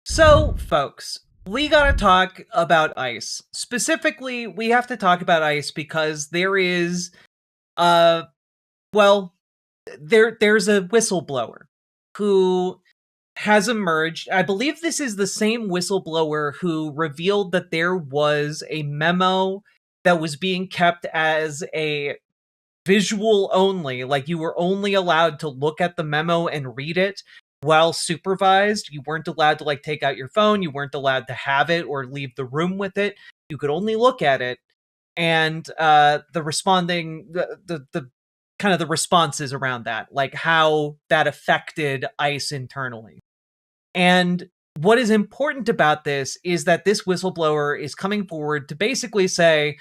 So, folks, we gotta talk about ICE. Specifically, we have to talk about ICE because there is, uh, well, there's a whistleblower who has emerged. I believe this is the same whistleblower who revealed that there was a memo that was being kept as a visual only, like you were only allowed to look at the memo and read it while supervised. You weren't allowed to like take out your phone, you weren't allowed to have it or leave the room with it. You could only look at it. And the responding the kind of the responses around that, like how that affected ICE internally. And what is important about this is that this whistleblower is coming forward to basically say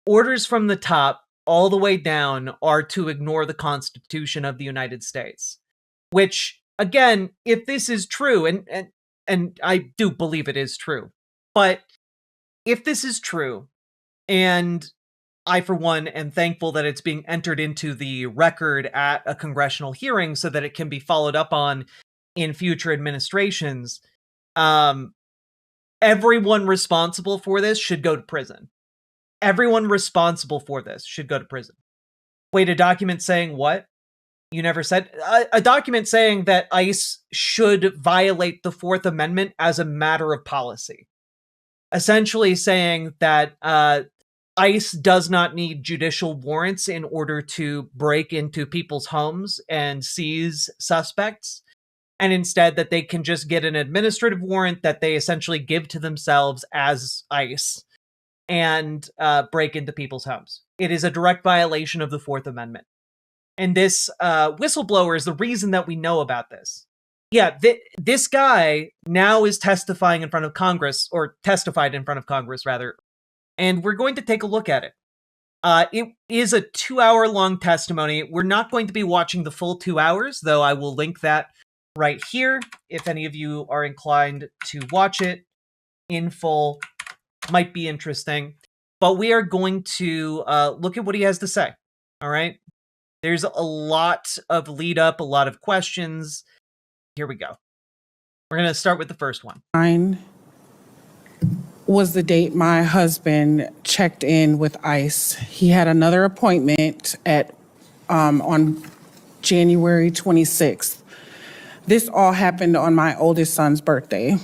orders from the top all the way down are to ignore the Constitution of the United States. Which, again, if this is true, and I do believe it is true, but if this is true, and I, for one, am thankful that it's being entered into the record at a congressional hearing so that it can be followed up on in future administrations, everyone responsible for this should go to prison. Everyone responsible for this should go to prison. Wait, a document saying what? You never said? A document saying that ICE should violate the Fourth Amendment as a matter of policy. Essentially saying that ICE does not need judicial warrants in order to break into people's homes and seize suspects, and instead that they can just get an administrative warrant that they essentially give to themselves as ICE and break into people's homes. It is a direct violation of the Fourth Amendment. And this whistleblower is the reason that we know about this. Yeah, this guy now is testifying in front of Congress, or testified in front of Congress, rather, and we're going to take a look at it. It is a 2-hour-long testimony. We're not going to be watching the full 2 hours, though I will link that right here if any of you are inclined to watch it in full. Might be interesting, but we are going to look at what he has to say. All right, there's a lot of lead up, a lot of questions. Here we go. We're going to start with the first one. Mine was the date my husband checked in with ICE. He had another appointment at on January 26th. This all happened on my oldest son's birthday.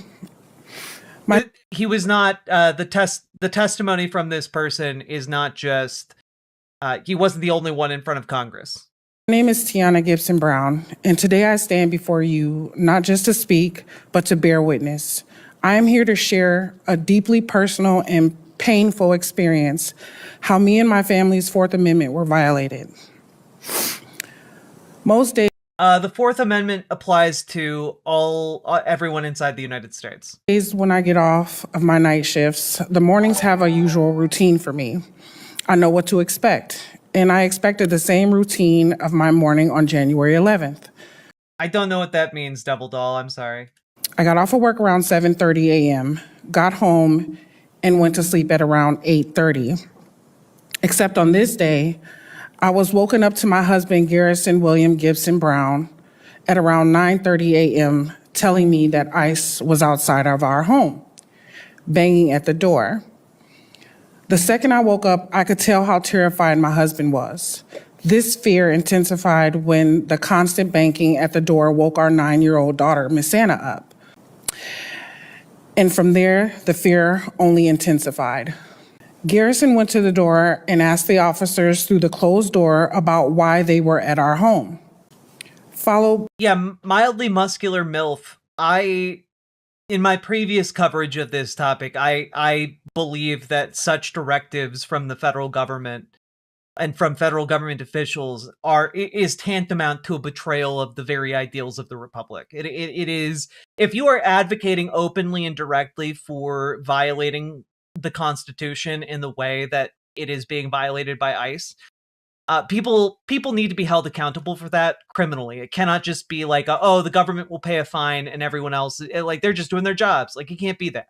He was not the testimony from this person is not just he wasn't the only one in front of Congress. My name is Tiana Gibson Brown, and today I stand before you not just to speak, but to bear witness. I am here to share a deeply personal and painful experience, how me and my family's Fourth Amendment were violated. Most days, the Fourth Amendment applies to everyone inside the United States. When I get off of my night shifts, the mornings have a usual routine for me. I know what to expect, and I expected the same routine of my morning on January 11th. I don't know what that means, Double Doll. I'm sorry. I got off of work around 7:30 a.m., got home, and went to sleep at around 8:30. Except on this day, I was woken up to my husband, Garrison William Gibson Brown, at around 9:30 a.m., telling me that ICE was outside of our home, banging at the door. The second I woke up, I could tell how terrified my husband was. This fear intensified when the constant banging at the door woke our 9-year-old daughter, Miss Anna, up. And from there, the fear only intensified. Garrison went to the door and asked the officers through the closed door about why they were at our home. Mildly muscular MILF. In my previous coverage of this topic, I believe that such directives from the federal government and from federal government officials is tantamount to a betrayal of the very ideals of the Republic. It is, if you are advocating openly and directly for violating the Constitution in the way that it is being violated by ICE, people need to be held accountable for that criminally. It cannot just be like, oh, the government will pay a fine and everyone else, like, they're just doing their jobs. Like, it can't be that.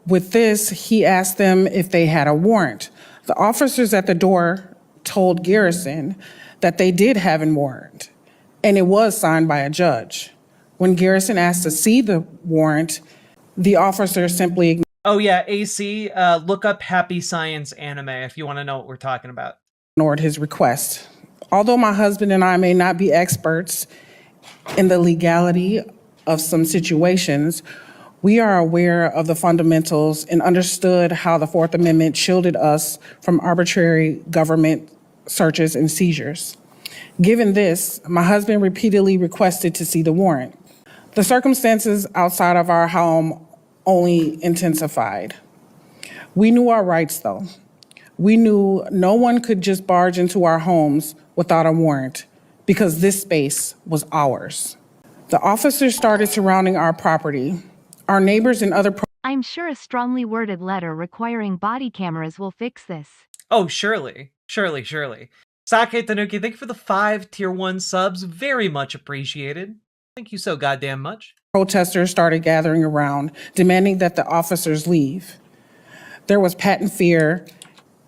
With this, he asked them if they had a warrant. The officers at the door told Garrison that they did have a warrant, and it was signed by a judge. When Garrison asked to see the warrant, The officer simply Oh yeah, AC, look up Happy Science anime if you want to know what we're talking about. ignored his request. Although my husband and I may not be experts in the legality of some situations, we are aware of the fundamentals and understood how the Fourth Amendment shielded us from arbitrary government searches and seizures. Given this, my husband repeatedly requested to see the warrant. The circumstances outside of our home only intensified. We knew our rights, though. We knew no one could just barge into our homes without a warrant because this space was ours. The officers started surrounding our property. Our neighbors and other I'm sure a strongly worded letter requiring body cameras will fix this. Oh, surely. Sake Tanuki, thank you for the 5 tier 1 subs. Very much appreciated. Thank you so goddamn much. Protesters started gathering around, demanding that the officers leave. There was patent fear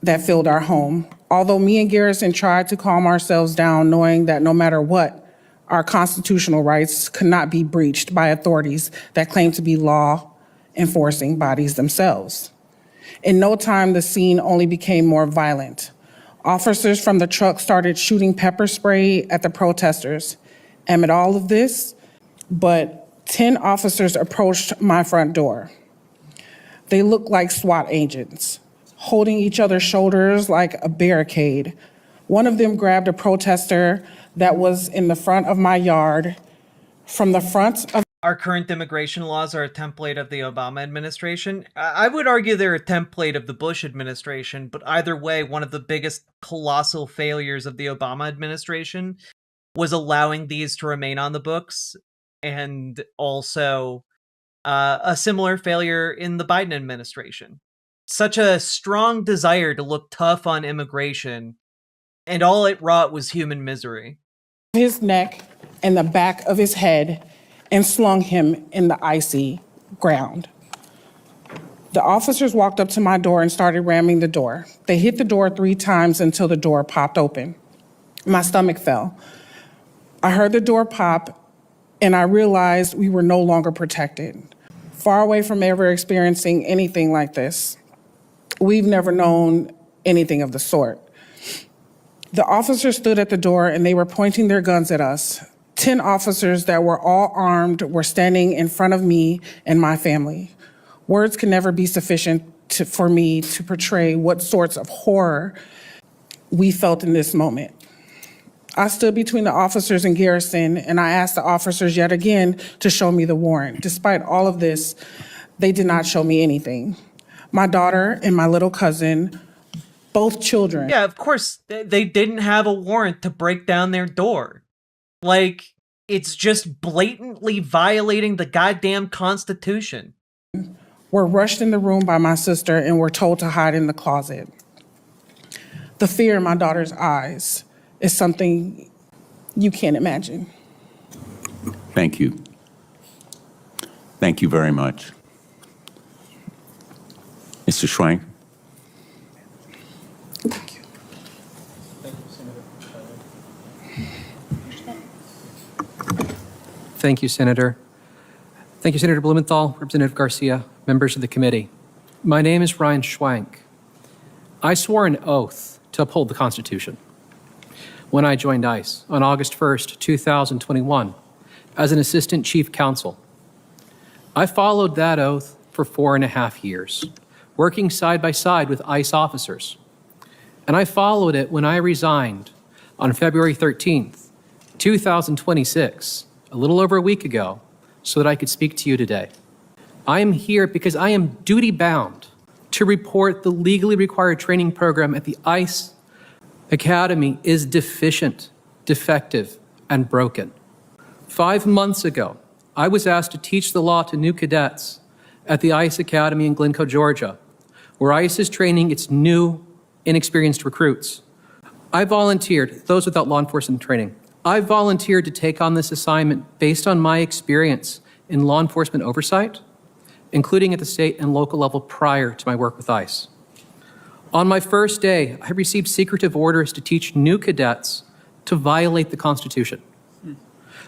that filled our home. Although me and Garrison tried to calm ourselves down, knowing that no matter what, our constitutional rights could not be breached by authorities that claim to be law enforcing bodies themselves. In no time, the scene only became more violent. Officers from the truck started shooting pepper spray at the protesters. Amid all of this, but 10 officers approached my front door. They looked like SWAT agents, holding each other's shoulders like a barricade. One of them grabbed a protester that was in the front of my yard. From the front of Our current immigration laws are a template of the Obama administration. I would argue they're a template of the Bush administration, but either way, one of the biggest colossal failures of the Obama administration was allowing these to remain on the books, and also a similar failure in the Biden administration. Such a strong desire to look tough on immigration, and all it wrought was human misery. his neck and the back of his head and slung him in the icy ground. The officers walked up to my door and started ramming the door. They hit the door 3 times until the door popped open. My stomach fell. I heard the door pop, and I realized we were no longer protected. Far away from ever experiencing anything like this. We've never known anything of the sort. The officers stood at the door, and they were pointing their guns at us. 10 officers that were all armed were standing in front of me and my family. Words can never be sufficient for me to portray what sorts of horror we felt in this moment. I stood between the officers and Garrison, and I asked the officers yet again to show me the warrant. Despite all of this, they did not show me anything. My daughter and my little cousin, both children. Yeah, of course, they didn't have a warrant to break down their door. Like, it's just blatantly violating the goddamn Constitution. Were rushed in the room by my sister and were told to hide in the closet. The fear in my daughter's eyes is something you can't imagine. Thank you. Thank you very much. Mr. Schwank? Thank you. Thank you, Senator. Thank you, Senator Blumenthal, Representative Garcia, members of the committee. My name is Ryan Schwank. I swore an oath to uphold the Constitution when I joined ICE on August 1st, 2021, as an assistant chief counsel. I followed that oath for 4.5 years, working side by side with ICE officers. And I followed it when I resigned on February 13th, 2026, a little over a week ago, so that I could speak to you today. I am here because I am duty-bound to report the legally required training program at the ICE Academy is deficient, defective, and broken. 5 months ago, I was asked to teach the law to new cadets at the ICE Academy in Glencoe, Georgia, where ICE is training its new, inexperienced recruits. I volunteered, those without law enforcement training, I volunteered to take on this assignment based on my experience in law enforcement oversight, including at the state and local level prior to my work with ICE. On my first day, I received secretive orders to teach new cadets to violate the Constitution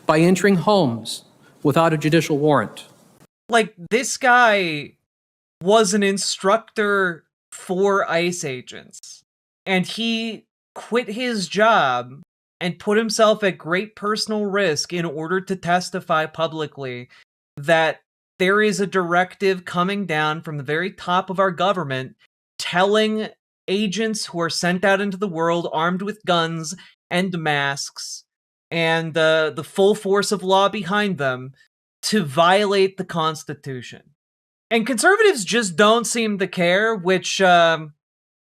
by entering homes without a judicial warrant, Like, this guy was an instructor for ICE agents, and he quit his job and put himself at great personal risk in order to testify publicly that there is a directive coming down from the very top of our government telling agents who are sent out into the world armed with guns and masks and the full force of law behind them to violate the Constitution. And conservatives just don't seem to care, which, you're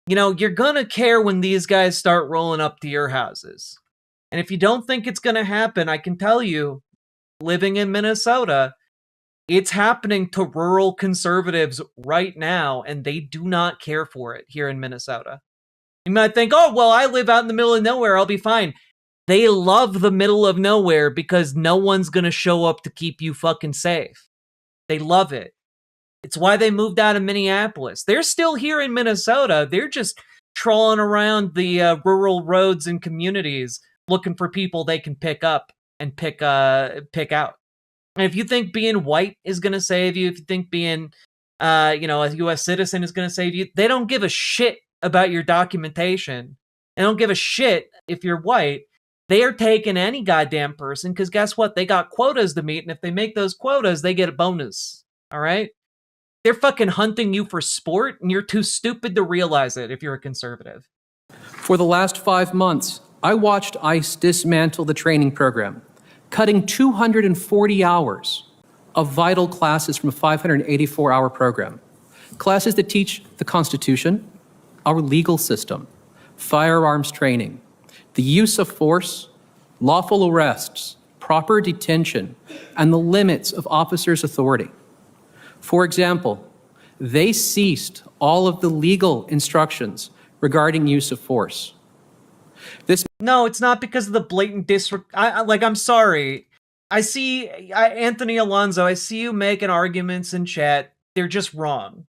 gonna care when these guys start rolling up to your houses. And if you don't think it's gonna happen, I can tell you, living in Minnesota, it's happening to rural conservatives right now, and they do not care for it here in Minnesota. You might think, oh, well, I live out in the middle of nowhere, I'll be fine. They love the middle of nowhere because no one's gonna show up to keep you fucking safe. They love it. It's why they moved out of Minneapolis. They're still here in Minnesota. They're just trawling around the rural roads and communities looking for people they can pick up and pick out. And if you think being white is going to save you, if you think being, a U.S. citizen is going to save you, they don't give a shit about your documentation. They don't give a shit if you're white. They are taking any goddamn person because guess what? They got quotas to meet, and if they make those quotas, they get a bonus. All right? They're fucking hunting you for sport, and you're too stupid to realize it if you're a conservative. For the last 5 months, I watched ICE dismantle the training program, cutting 240 hours of vital classes from a 584-hour program. Classes that teach the Constitution, our legal system, firearms training, the use of force, lawful arrests, proper detention, and the limits of officers' authority. For example, they ceased all of the legal instructions regarding use of force. No, it's not because of the blatant I'm sorry. I see, Anthony Alonso, I see you making arguments in chat. They're just wrong.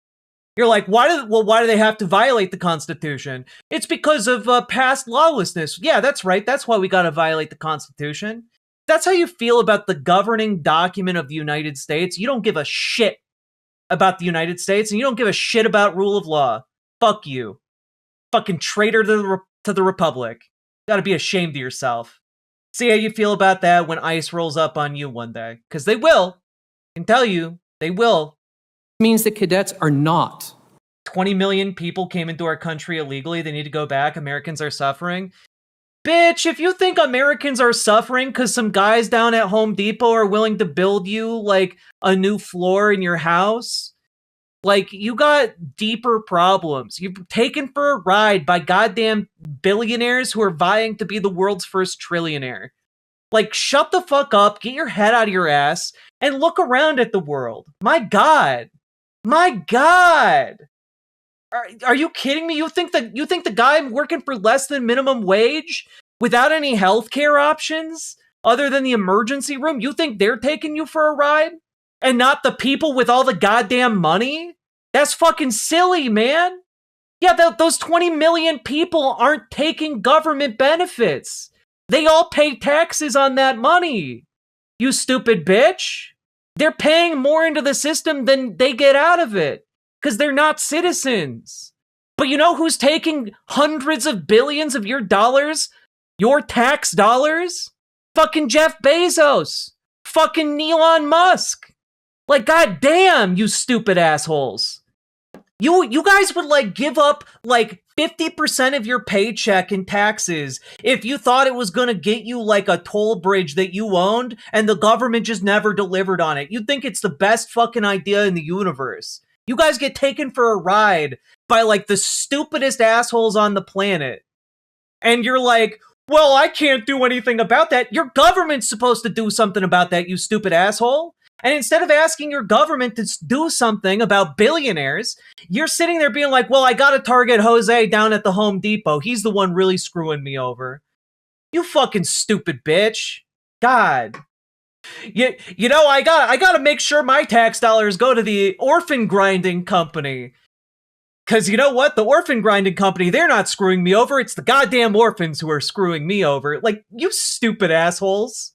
You're like, why do they have to violate the Constitution? It's because of past lawlessness. Yeah, that's right. That's why we got to violate the Constitution. That's how you feel about the governing document of the United States. You don't give a shit about the United States, and you don't give a shit about rule of law. Fuck you. Fucking traitor to the Republic. You gotta be ashamed of yourself. See how you feel about that when ICE rolls up on you one day. Because they will. I can tell you, they will. It means that cadets are not. 20 million people came into our country illegally. They need to go back. Americans are suffering. Bitch, if you think Americans are suffering because some guys down at Home Depot are willing to build you, like, a new floor in your house, like, you got deeper problems. You're taken for a ride by goddamn billionaires who are vying to be the world's first trillionaire. Like, shut the fuck up, get your head out of your ass, and look around at the world. My God. My God. Are you kidding me? You think the guy working for less than minimum wage without any healthcare options other than the emergency room, you think they're taking you for a ride? And not the people with all the goddamn money? That's fucking silly, man. Yeah, those 20 million people aren't taking government benefits. They all pay taxes on that money. You stupid bitch. They're paying more into the system than they get out of it. Because they're not citizens. But you know who's taking hundreds of billions of your dollars? Your tax dollars? Fucking Jeff Bezos. Fucking Elon Musk. Like, goddamn, you stupid assholes. You guys would, like, give up, like, 50% of your paycheck in taxes if you thought it was gonna get you, like, a toll bridge that you owned and the government just never delivered on it. You'd think it's the best fucking idea in the universe. You guys get taken for a ride by, like, the stupidest assholes on the planet. And you're like, well, I can't do anything about that. Your government's supposed to do something about that, you stupid asshole. And instead of asking your government to do something about billionaires, you're sitting there being like, well, I gotta target Jose down at the Home Depot. He's the one really screwing me over. You fucking stupid bitch. God. You know, I gotta make sure my tax dollars go to the orphan grinding company. Cause you know what? The orphan grinding company, they're not screwing me over. It's the goddamn orphans who are screwing me over. Like, you stupid assholes.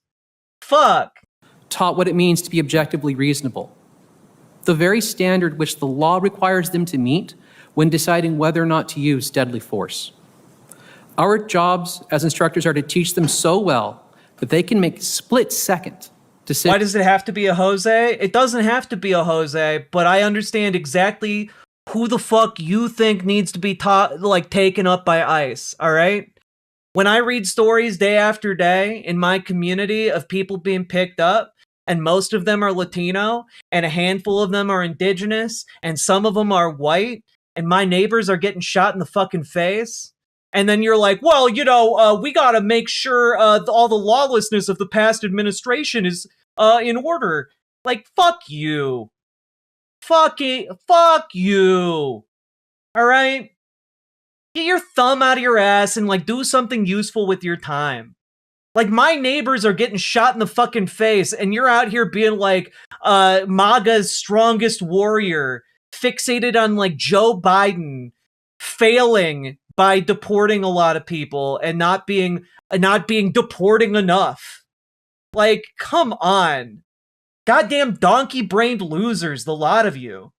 Fuck. Taught what it means to be objectively reasonable. the very standard which the law requires them to meet when deciding whether or not to use deadly force. Our jobs as instructors are to teach them so well that they can make split-second decisions. Why does it have to be a Jose? It doesn't have to be a Jose, but I understand exactly who the fuck you think needs to be taken up by ICE, all right? When I read stories day after day in my community of people being picked up, and most of them are Latino, and a handful of them are indigenous, and some of them are white, and my neighbors are getting shot in the fucking face, and then you're like, well, we gotta make sure all the lawlessness of the past administration is in order. Like, fuck you. Fuck you. All right? Get your thumb out of your ass and, do something useful with your time. Like, my neighbors are getting shot in the fucking face, and you're out here being MAGA's strongest warrior, fixated on, Joe Biden failing by deporting a lot of people and not being deporting enough. Like, come on. Goddamn donkey-brained losers, the lot of you.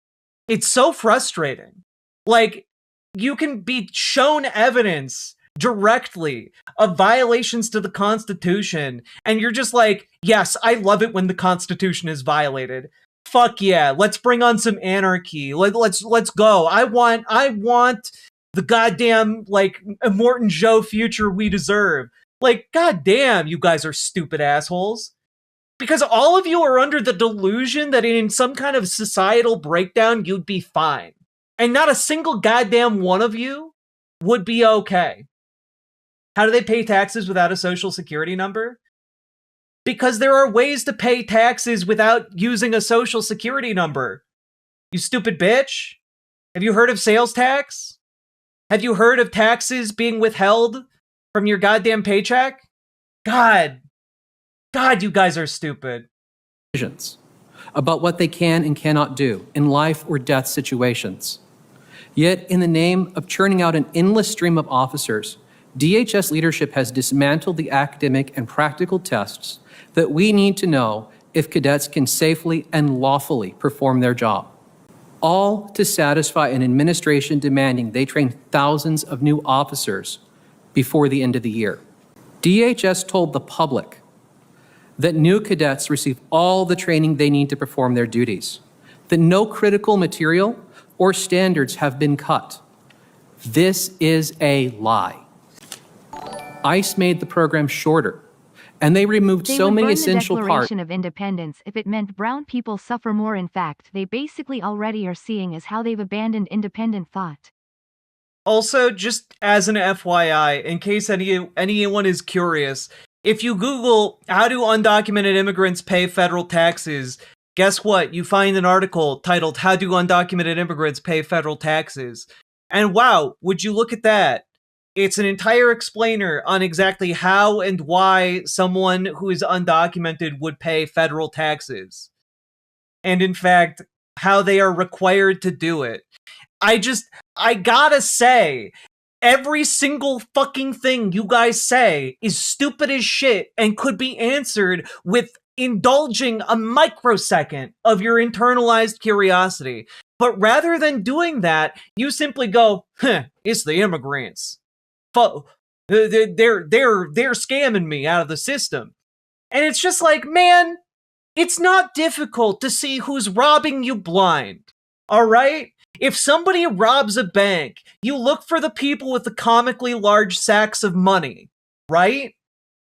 It's so frustrating. Like, you can be shown evidence directly of violations to the Constitution, and you're just like, yes, I love it when the Constitution is violated. Fuck yeah, let's bring on some anarchy. Let's go. I want the goddamn, Immortan Joe future we deserve. Goddamn, you guys are stupid assholes. Because all of you are under the delusion that in some kind of societal breakdown, you'd be fine. And not a single goddamn one of you would be okay. How do they pay taxes without a social security number? Because there are ways to pay taxes without using a social security number. You stupid bitch. Have you heard of sales tax? Have you heard of taxes being withheld from your goddamn paycheck? God, you guys are stupid. About what they can and cannot do in life or death situations. Yet, in the name of churning out an endless stream of officers, DHS leadership has dismantled the academic and practical tests that we need to know if cadets can safely and lawfully perform their job. All to satisfy an administration demanding they train thousands of new officers before the end of the year. DHS told the public that new cadets receive all the training they need to perform their duties, that no critical material or standards have been cut. This is a lie. ICE made the program shorter, and they removed so many essential parts. They would burn the Declaration of Independence if it meant brown people suffer more. In fact, they basically already are seeing as how they've abandoned independent thought. Also, just as an FYI, in case anyone is curious, if you Google how do undocumented immigrants pay federal taxes, guess what? You find an article titled How Do Undocumented Immigrants Pay Federal Taxes? And wow, would you look at that? It's an entire explainer on exactly how and why someone who is undocumented would pay federal taxes. And in fact, how they are required to do it. I gotta say, every single fucking thing you guys say is stupid as shit and could be answered with indulging a microsecond of your internalized curiosity. But rather than doing that, you simply go, it's the immigrants. They're scamming me out of the system. And it's just like, man, it's not difficult to see who's robbing you blind. All right? If somebody robs a bank, you look for the people with the comically large sacks of money, right?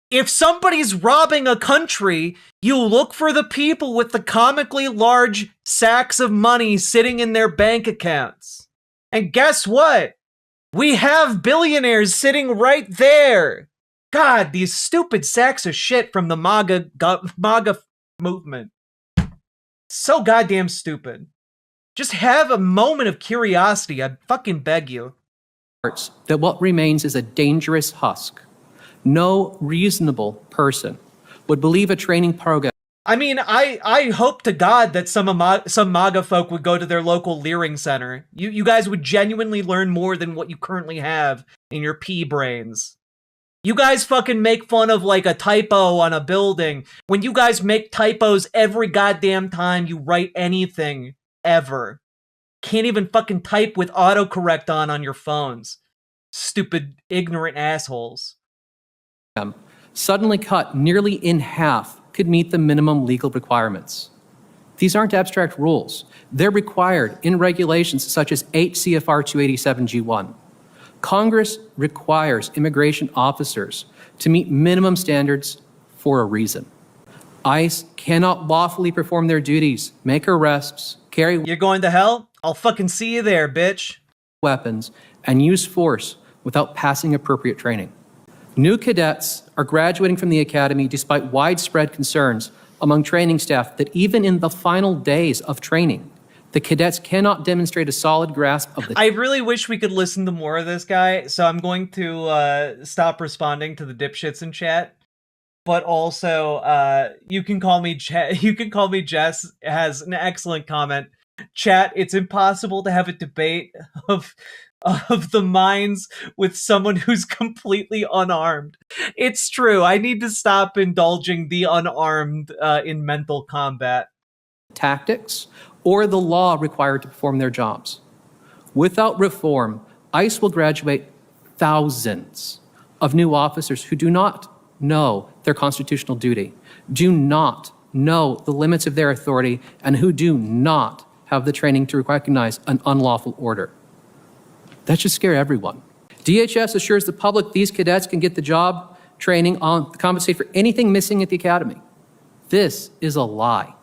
If somebody's robbing a country, you look for the people with the comically large sacks of money sitting in their bank accounts. And guess what? We have billionaires sitting right there. God, these stupid sacks of shit from the MAGA movement. So goddamn stupid. Just have a moment of curiosity, I fucking beg you. That what remains is a dangerous husk. No reasonable person would believe a training program. I mean, I hope to God that some MAGA folk would go to their local Leering Center. You guys would genuinely learn more than what you currently have in your pea brains. You guys fucking make fun of like a typo on a building when you guys make typos every goddamn time you write anything ever. Can't even fucking type with autocorrect on your phones. Stupid, ignorant assholes. Suddenly cut nearly in half could meet the minimum legal requirements. These aren't abstract rules. They're required in regulations such as 8 CFR 287G1. Congress requires immigration officers to meet minimum standards for a reason. ICE cannot lawfully perform their duties, make arrests, carry You're going to hell? I'll fucking see you there, bitch. weapons, and use force without passing appropriate training. New cadets are graduating from the academy despite widespread concerns among training staff that even in the final days of training, the cadets cannot demonstrate a solid grasp of the... I really wish we could listen to more of this guy, so I'm going to stop responding to the dipshits in chat. But also, you can call me Jess has an excellent comment. Chat, it's impossible to have a debate of the minds with someone who's completely unarmed. It's true. I need to stop indulging the unarmed in mental combat. tactics or the law required to perform their jobs. Without reform, ICE will graduate thousands of new officers who do not know their constitutional duty, do not know the limits of their authority, and who do not have the training to recognize an unlawful order. That should scare everyone. DHS assures the public these cadets can get the job training on compensate for anything missing at the academy. This is a lie.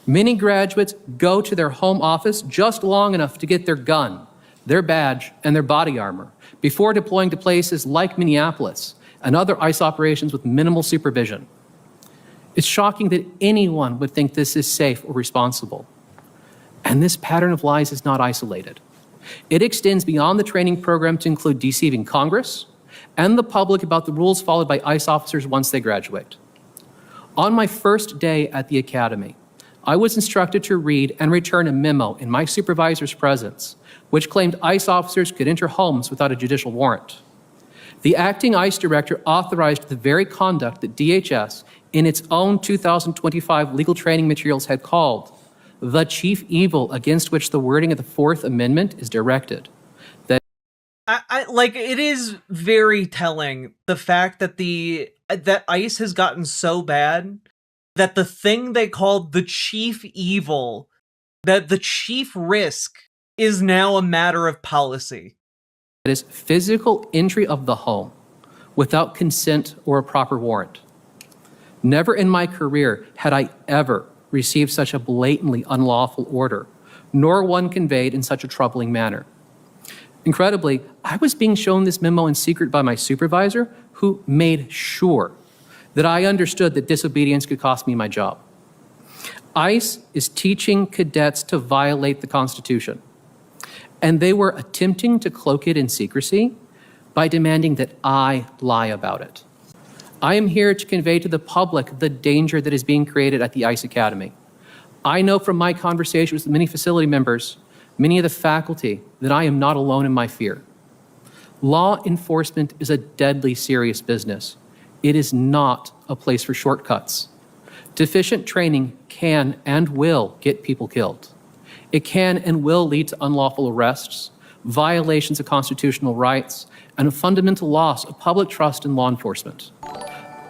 Many graduates go to their home office just long enough to get their gun, their badge, and their body armor before deploying to places like Minneapolis and other ICE operations with minimal supervision. It's shocking that anyone would think this is safe or responsible. And this pattern of lies is not isolated. It extends beyond the training program to include deceiving Congress and the public about the rules followed by ICE officers once they graduate. On my first day at the academy, I was instructed to read and return a memo in my supervisor's presence, which claimed ICE officers could enter homes without a judicial warrant. The acting ICE director authorized the very conduct that DHS, in its own 2025 legal training materials, had called the chief evil against which the wording of the Fourth Amendment is directed. I like, it is very telling, the fact that that ICE has gotten so bad that the thing they called the chief evil, that the chief risk, is now a matter of policy. That is physical entry of the home without consent or a proper warrant. Never in my career had I ever received such a blatantly unlawful order, nor one conveyed in such a troubling manner. Incredibly, I was being shown this memo in secret by my supervisor, who made sure that I understood that disobedience could cost me my job. ICE is teaching cadets to violate the Constitution, and they were attempting to cloak it in secrecy by demanding that I lie about it. I am here to convey to the public the danger that is being created at the ICE Academy. I know from my conversations with many facility members, many of the faculty, that I am not alone in my fear. Law enforcement is a deadly serious business. It is not a place for shortcuts. Deficient training can and will get people killed. It can and will lead to unlawful arrests, violations of constitutional rights, and a fundamental loss of public trust in law enforcement.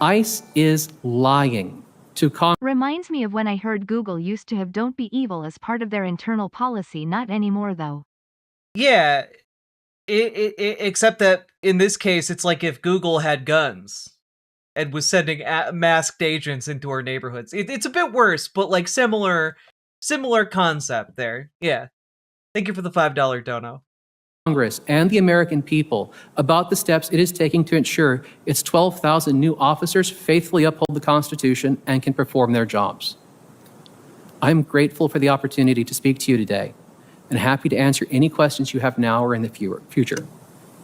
ICE is lying to Congress. Reminds me of when I heard Google used to have "don't be evil" as part of their internal policy. Not anymore, though. Yeah, except that in this case, it's like if Google had guns and was sending masked agents into our neighborhoods. It's a bit worse, but like similar concept there. Yeah. Thank you for the $5 dono. Congress and the American people about the steps it is taking to ensure its 12,000 new officers faithfully uphold the Constitution and can perform their jobs. I'm grateful for the opportunity to speak to you today and happy to answer any questions you have now or in the future.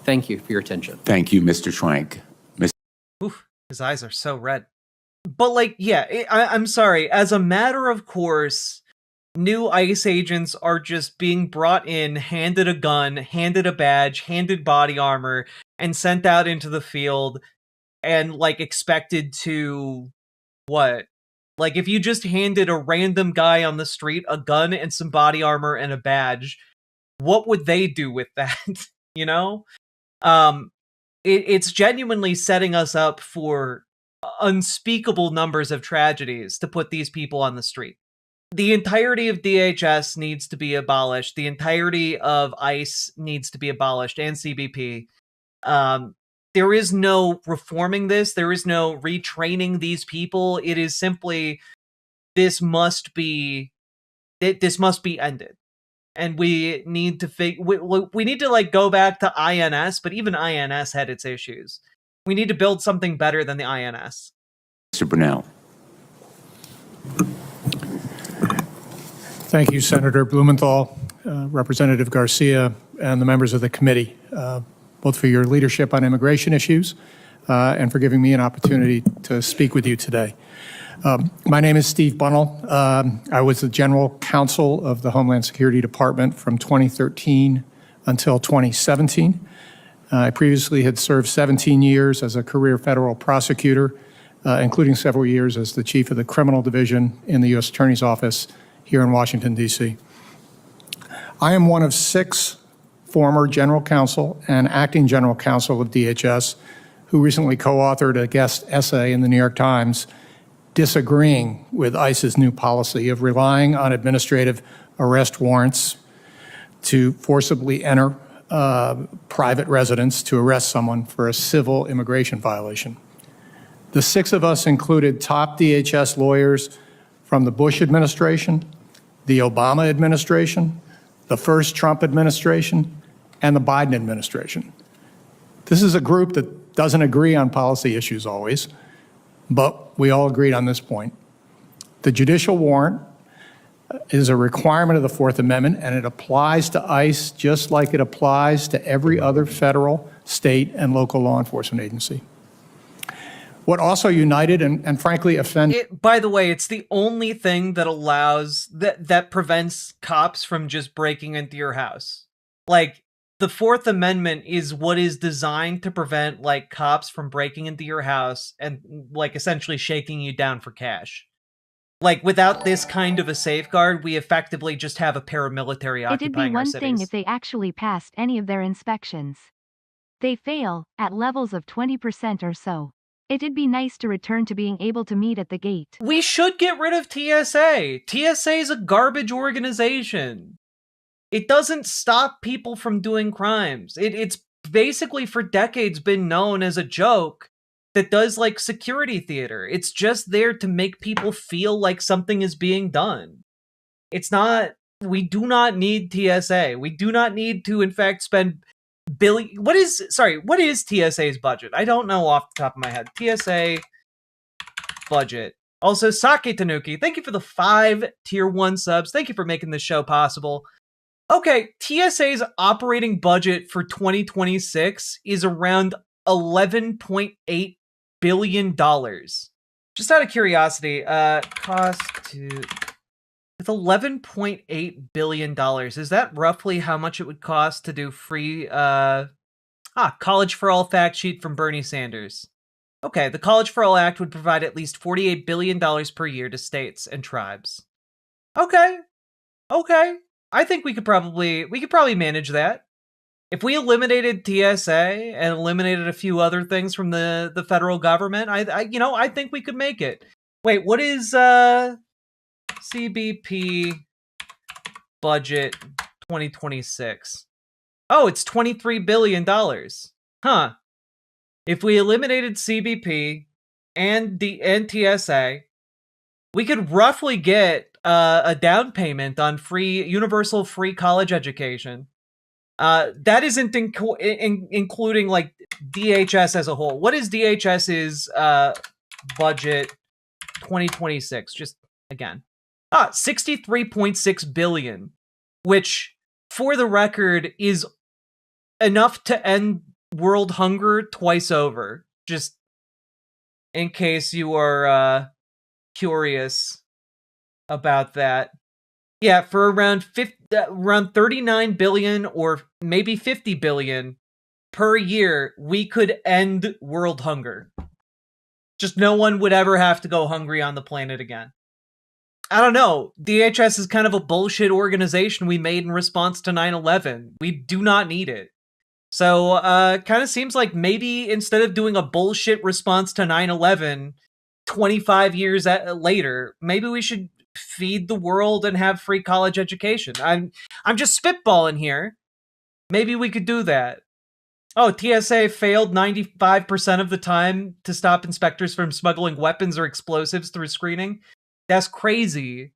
Thank you for your attention. Thank you, Mr. Schwank. Oof, his eyes are so red. But like, yeah, I'm sorry. As a matter of course, new ICE agents are just being brought in, handed a gun, handed a badge, handed body armor, and sent out into the field and like expected to, what? Like, if you just handed a random guy on the street a gun and some body armor and a badge, what would they do with that? You know? It's genuinely setting us up for unspeakable numbers of tragedies to put these people on the street. The entirety of DHS needs to be abolished. The entirety of ICE needs to be abolished, and CBP. There is no reforming this. There is no retraining these people. It is simply, this must be ended. And we need to we need to like go back to INS, but even INS had its issues. We need to build something better than the INS. Mr. Brunel. Thank you, Senator Blumenthal, Representative Garcia, and the members of the committee, both for your leadership on immigration issues and for giving me an opportunity to speak with you today. My name is Steve Bunnell. I was the General Counsel of the Homeland Security Department from 2013 until 2017. I previously had served 17 years as a career federal prosecutor, including several years as the chief of the criminal division in the U.S. Attorney's Office here in Washington, D.C. I am one of 6 former general counsel and acting general counsel of DHS who recently co-authored a guest essay in the New York Times disagreeing with ICE's new policy of relying on administrative arrest warrants to forcibly enter private residence to arrest someone for a civil immigration violation. The 6 of us included top DHS lawyers from the Bush administration, the Obama administration, the first Trump administration, and the Biden administration. This is a group that doesn't agree on policy issues always, but we all agreed on this point. The judicial warrant is a requirement of the Fourth Amendment, and it applies to ICE just like it applies to every other federal, state, and local law enforcement agency. What also united and frankly offended. By the way, it's the only thing that allows that prevents cops from just breaking into your house. Like, the Fourth Amendment is what is designed to prevent like cops from breaking into your house and like essentially shaking you down for cash. Like, without this kind of a safeguard, we effectively just have a paramilitary occupying our cities. It'd be one thing if they actually passed any of their inspections. They fail at levels of 20% or so. It'd be nice to return to being able to meet at the gate. We should get rid of TSA. TSA is a garbage organization. It doesn't stop people from doing crimes. It's basically for decades been known as a joke that does like security theater. It's just there to make people feel like something is being done. It's not, we do not need TSA. We do not need to, in fact, spend what is TSA's budget? I don't know off the top of my head. TSA budget. Also, Sake Tanuki, thank you for the 5 tier 1 subs. Thank you for making this show possible. Okay, TSA's operating budget for 2026 is around $11.8 billion. Just out of curiosity, cost to... With $11.8 billion, is that roughly how much it would cost to do free, College for All fact sheet from Bernie Sanders. Okay, the College for All Act would provide at least $48 billion per year to states and tribes. Okay. I think we could probably manage that. If we eliminated TSA and eliminated a few other things from the federal government, I think we could make it. Wait, what is, CBP budget 2026. Oh, it's $23 billion. Huh. If we eliminated CBP and TSA, we could roughly get a down payment on universal free college education. That isn't including like DHS as a whole. What is DHS's budget 2026? Just again. $63.6 billion, which, for the record, is enough to end world hunger twice over. Just in case you are curious about that. Yeah, for around 39 billion or maybe 50 billion per year, we could end world hunger. Just no one would ever have to go hungry on the planet again. I don't know. DHS is kind of a bullshit organization we made in response to 9/11. We do not need it. So, kind of seems like maybe instead of doing a bullshit response to 9/11 25 years later, maybe we should feed the world and have free college education. I'm just spitballing here. Maybe we could do that. Oh, TSA failed 95% of the time to stop inspectors from smuggling weapons or explosives through screening. That's crazy.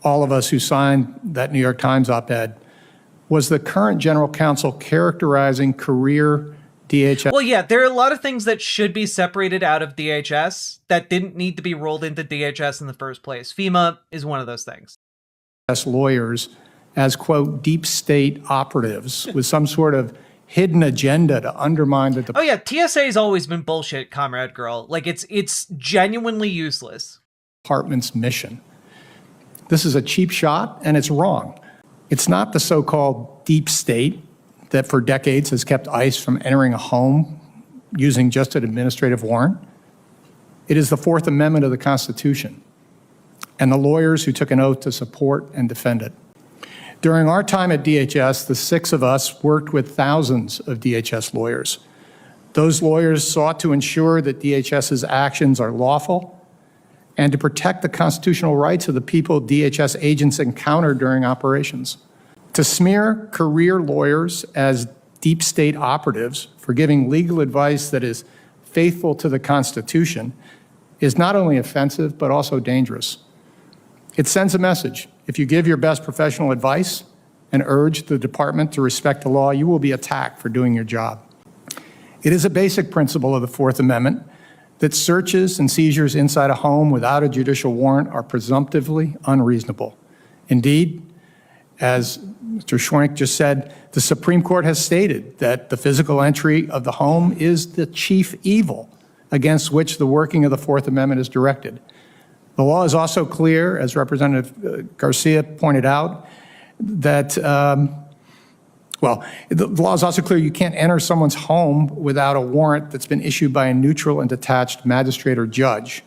All of us who signed that New York Times op-ed, was the current general counsel characterizing career DHS? Well, yeah, there are a lot of things that should be separated out of DHS that didn't need to be rolled into DHS in the first place. FEMA is one of those things. Lawyers as, quote, deep state operatives with some sort of hidden agenda to undermine the Oh yeah, TSA's always been bullshit, comrade girl. Like, it's genuinely useless. department's mission. This is a cheap shot, and it's wrong. It's not the so-called deep state that for decades has kept ICE from entering a home using just an administrative warrant. It is the Fourth Amendment of the Constitution and the lawyers who took an oath to support and defend it. During our time at DHS, the six of us worked with thousands of DHS lawyers. Those lawyers sought to ensure that DHS's actions are lawful and to protect the constitutional rights of the people DHS agents encounter during operations. To smear career lawyers as deep state operatives for giving legal advice that is faithful to the Constitution is not only offensive, but also dangerous. It sends a message. If you give your best professional advice and urge the department to respect the law, you will be attacked for doing your job. It is a basic principle of the Fourth Amendment that searches and seizures inside a home without a judicial warrant are presumptively unreasonable. Indeed, as Mr. Schwenk just said, the Supreme Court has stated that the physical entry of the home is the chief evil against which the working of the Fourth Amendment is directed. The law is also clear, as Representative Garcia pointed out, that the law is also clear you can't enter someone's home without a warrant that's been issued by a neutral and detached magistrate or judge.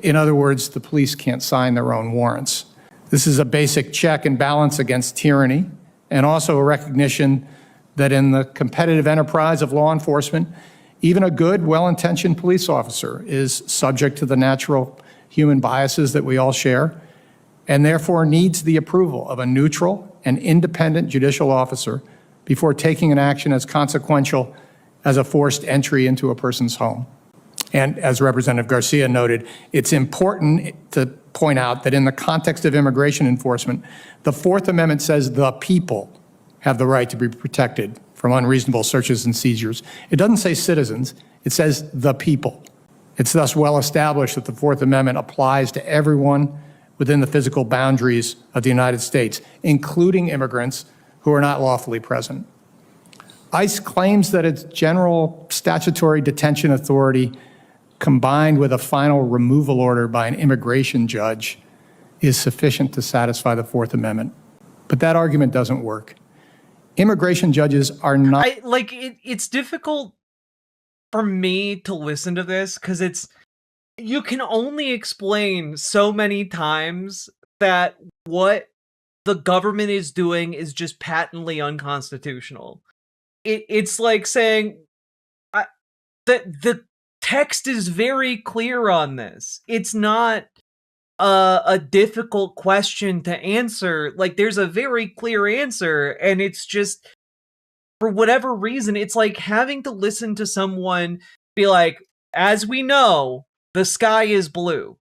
In other words, the police can't sign their own warrants. This is a basic check and balance against tyranny, and also a recognition that in the competitive enterprise of law enforcement, even a good, well-intentioned police officer is subject to the natural human biases that we all share, and therefore needs the approval of a neutral and independent judicial officer before taking an action as consequential as a forced entry into a person's home. And as Representative Garcia noted, it's important to point out that in the context of immigration enforcement, the Fourth Amendment says the people have the right to be protected from unreasonable searches and seizures. It doesn't say citizens, it says the people. It's thus well established that the Fourth Amendment applies to everyone within the physical boundaries of the United States, including immigrants who are not lawfully present. ICE claims that its general statutory detention authority, combined with a final removal order by an immigration judge, is sufficient to satisfy the Fourth Amendment. But that argument doesn't work. Immigration judges are not... It's difficult for me to listen to this because you can only explain so many times that what the government is doing is just patently unconstitutional. It's like saying that the text is very clear on this. It's not a difficult question to answer. Like, there's a very clear answer, and it's just, for whatever reason, it's like having to listen to someone be like, as we know, the sky is blue.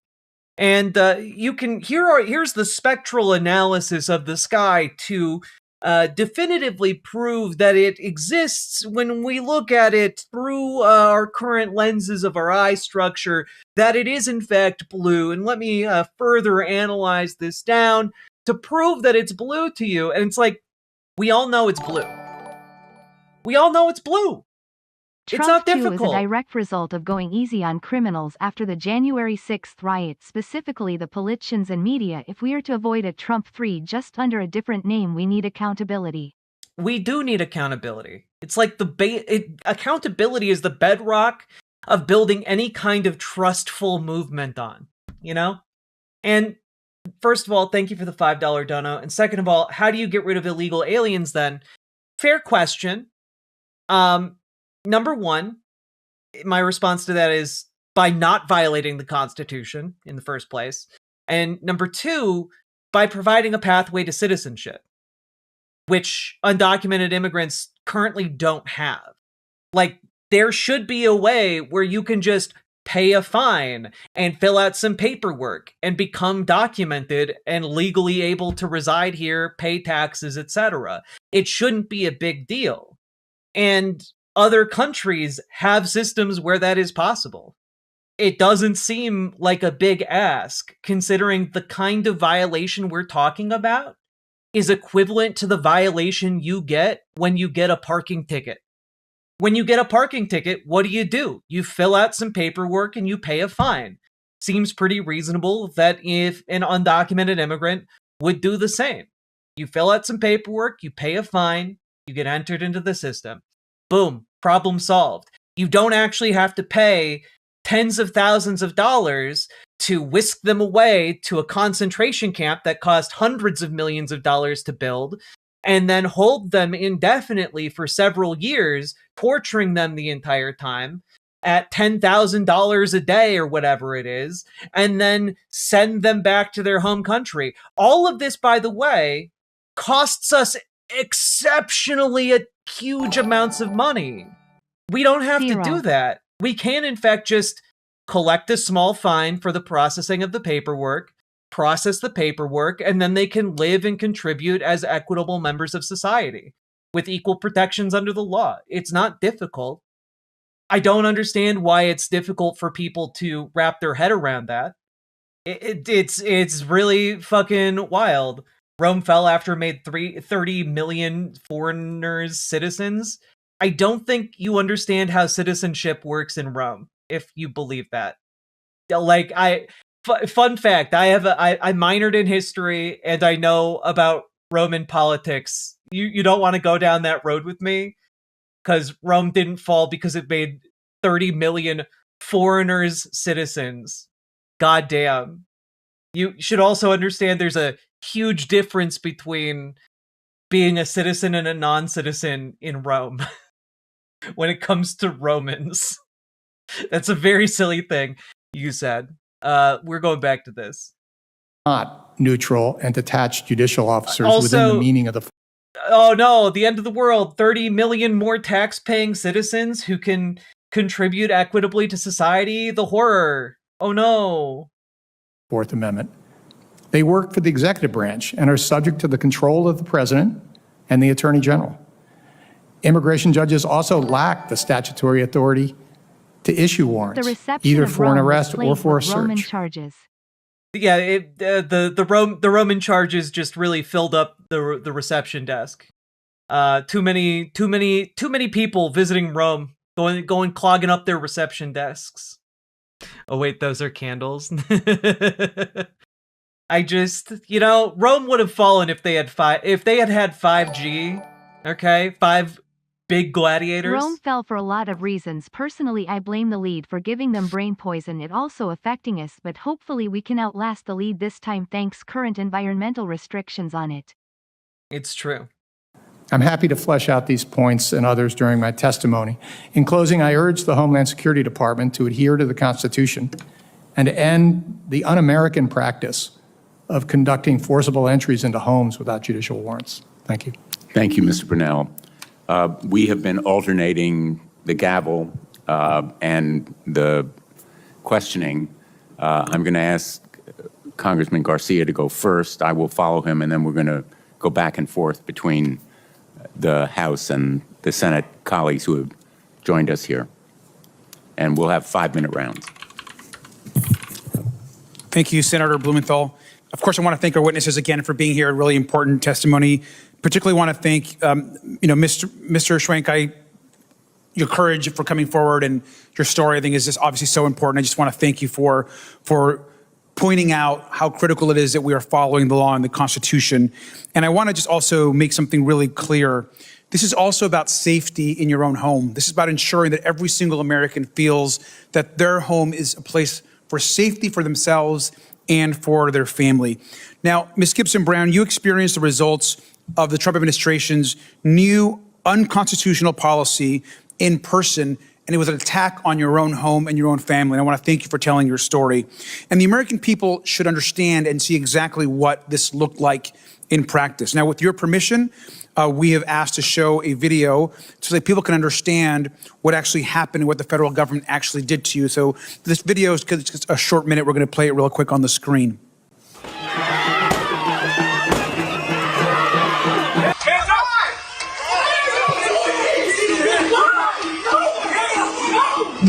And here's the spectral analysis of the sky to definitively prove that it exists when we look at it through our current lenses of our eye structure, that it is in fact blue. And let me further analyze this down to prove that it's blue to you. And it's like, we all know it's blue. We all know it's blue. It's not difficult. Trump 2 is a direct result of going easy on criminals after the January 6th riots, specifically the politicians and media. If we are to avoid a Trump 3 just under a different name, we need accountability. We do need accountability. It's like accountability is the bedrock of building any kind of trustful movement on, you know? And first of all, thank you for the $5 dono. And second of all, how do you get rid of illegal aliens then? Fair question. Number one, my response to that is by not violating the Constitution in the first place. And number two, by providing a pathway to citizenship, which undocumented immigrants currently don't have. Like, there should be a way where you can just pay a fine and fill out some paperwork and become documented and legally able to reside here, pay taxes, etc. It shouldn't be a big deal. And other countries have systems where that is possible. It doesn't seem like a big ask, considering the kind of violation we're talking about is equivalent to the violation you get when you get a parking ticket. When you get a parking ticket, what do? You fill out some paperwork and you pay a fine. Seems pretty reasonable that if an undocumented immigrant would do the same. You fill out some paperwork, you pay a fine, you get entered into the system. Boom, problem solved. You don't actually have to pay tens of thousands of dollars to whisk them away to a concentration camp that cost hundreds of millions of dollars to build, and then hold them indefinitely for several years, torturing them the entire time at $10,000 a day or whatever it is, and then send them back to their home country. All of this, by the way, costs us exceptionally huge amounts of money. We don't have to do that. We can, in fact, just collect a small fine for the processing of the paperwork, process the paperwork, and then they can live and contribute as equitable members of society with equal protections under the law. It's not difficult. I don't understand why it's difficult for people to wrap their head around that. It's really fucking wild. Rome fell after it made 30 million foreigners citizens. I don't think you understand how citizenship works in Rome, if you believe that. Like, fun fact, I minored in history and I know about Roman politics. You don't want to go down that road with me, because Rome didn't fall because it made 30 million foreigners citizens. Goddamn. You should also understand there's a huge difference between being a citizen and a non-citizen in Rome. When it comes to Romans. That's a very silly thing you said. We're going back to this. Not neutral and detached judicial officers Also, within the meaning of the... Oh no, the end of the world. 30 million more tax-paying citizens who can contribute equitably to society. The horror. Oh no. Fourth Amendment. They work for the executive branch and are subject to the control of the president and the attorney general. Immigration judges also lack the statutory authority to issue warrants, either for an arrest or for a search. Roman charges. Yeah, the Roman charges just really filled up the reception desk. Too many people visiting Rome, going clogging up their reception desks. Oh wait, those are candles. I just, Rome would have fallen if they had had 5G. Okay, 5 big gladiators. Rome fell for a lot of reasons. Personally, I blame the lead for giving them brain poison. It also affecting us, but hopefully we can outlast the lead this time thanks current environmental restrictions on it. It's true. I'm happy to flesh out these points and others during my testimony. In closing, I urge the Homeland Security Department to adhere to the Constitution and to end the un-American practice of conducting forcible entries into homes without judicial warrants. Thank you. Thank you, Mr. Brunel. We have been alternating the gavel and the questioning. I'm going to ask Congressman Garcia to go first. I will follow him, and then we're going to go back and forth between the House and the Senate colleagues who have joined us here. And we'll have 5-minute rounds. Thank you, Senator Blumenthal. Of course, I want to thank our witnesses again for being here. A really important testimony. Particularly want to thank, Mr. Schwenk, your courage for coming forward, and your story, I think, is just obviously so important. I just want to thank you for pointing out how critical it is that we are following the law and the Constitution. And I want to just also make something really clear. This is also about safety in your own home. This is about ensuring that every single American feels that their home is a place for safety for themselves and for their family. Now, Ms. Gibson Brown, you experienced the results of the Trump administration's new unconstitutional policy in person, and it was an attack on your own home and your own family. And I want to thank you for telling your story. And the American people should understand and see exactly what this looked like in practice. Now, with your permission, we have asked to show a video so that people can understand what actually happened and what the federal government actually did to you. So this video is just a short minute. We're going to play it real quick on the screen.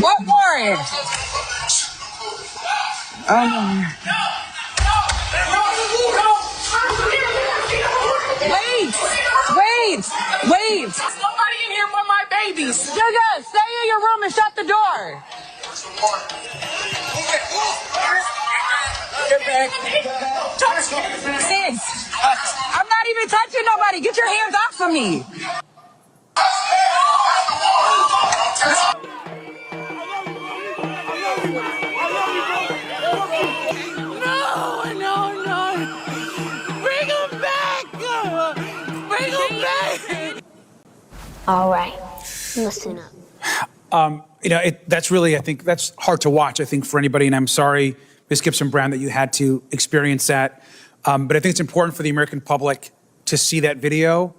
What warrant? Wait! There's nobody in here but my babies. Jaga, stay in your room and shut the door. Get back. Sis, I'm not even touching nobody. Get your hands off of me. No. Bring him back. Bring him back. All right, listen up. That's really, I think, that's hard to watch, I think, for anybody. And I'm sorry, Ms. Gibson Brown, that you had to experience that. But I think it's important for the American public to see that video.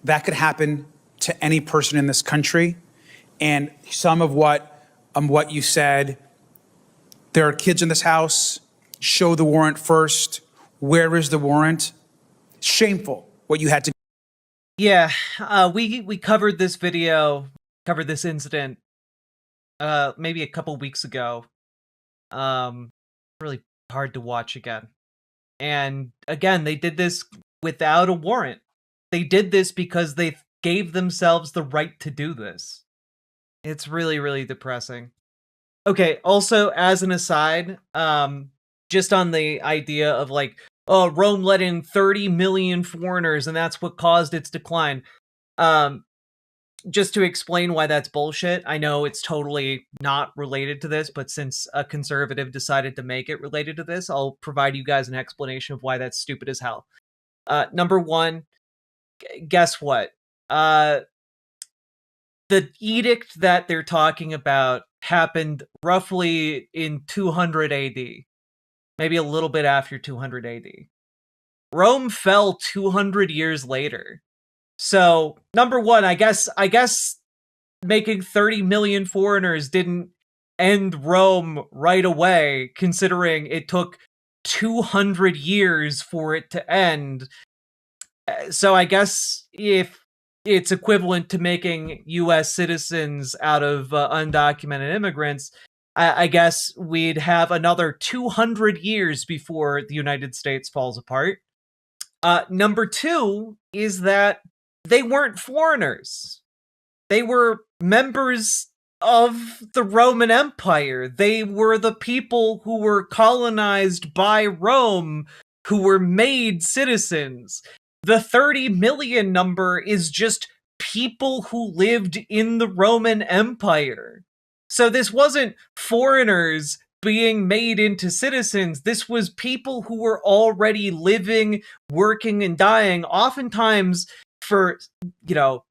That could happen to any person in this country. And some of what you said, there are kids in this house, show the warrant first. Where is the warrant? Shameful what you had to. Yeah, we covered this incident maybe a couple weeks ago. Really hard to watch again. And again, they did this without a warrant. They did this because they gave themselves the right to do this. It's really, really depressing. Okay, also, as an aside, just on the idea of like, oh, Rome let in 30 million foreigners and that's what caused its decline. Just to explain why that's bullshit, I know it's totally not related to this, but since a conservative decided to make it related to this, I'll provide you guys an explanation of why that's stupid as hell. Number one, guess what? The edict that they're talking about happened roughly in 200 AD. Maybe a little bit after 200 AD. Rome fell 200 years later. So, number one, I guess making 30 million foreigners didn't end Rome right away, considering it took 200 years for it to end. So I guess if it's equivalent to making U.S. citizens out of undocumented immigrants, I guess we'd have another 200 years before the United States falls apart. Number two is that they weren't foreigners. They were members of the Roman Empire. They were the people who were colonized by Rome, who were made citizens. The 30 million number is just people who lived in the Roman Empire. So this wasn't foreigners being made into citizens. This was people who were already living, working, and dying, oftentimes for, given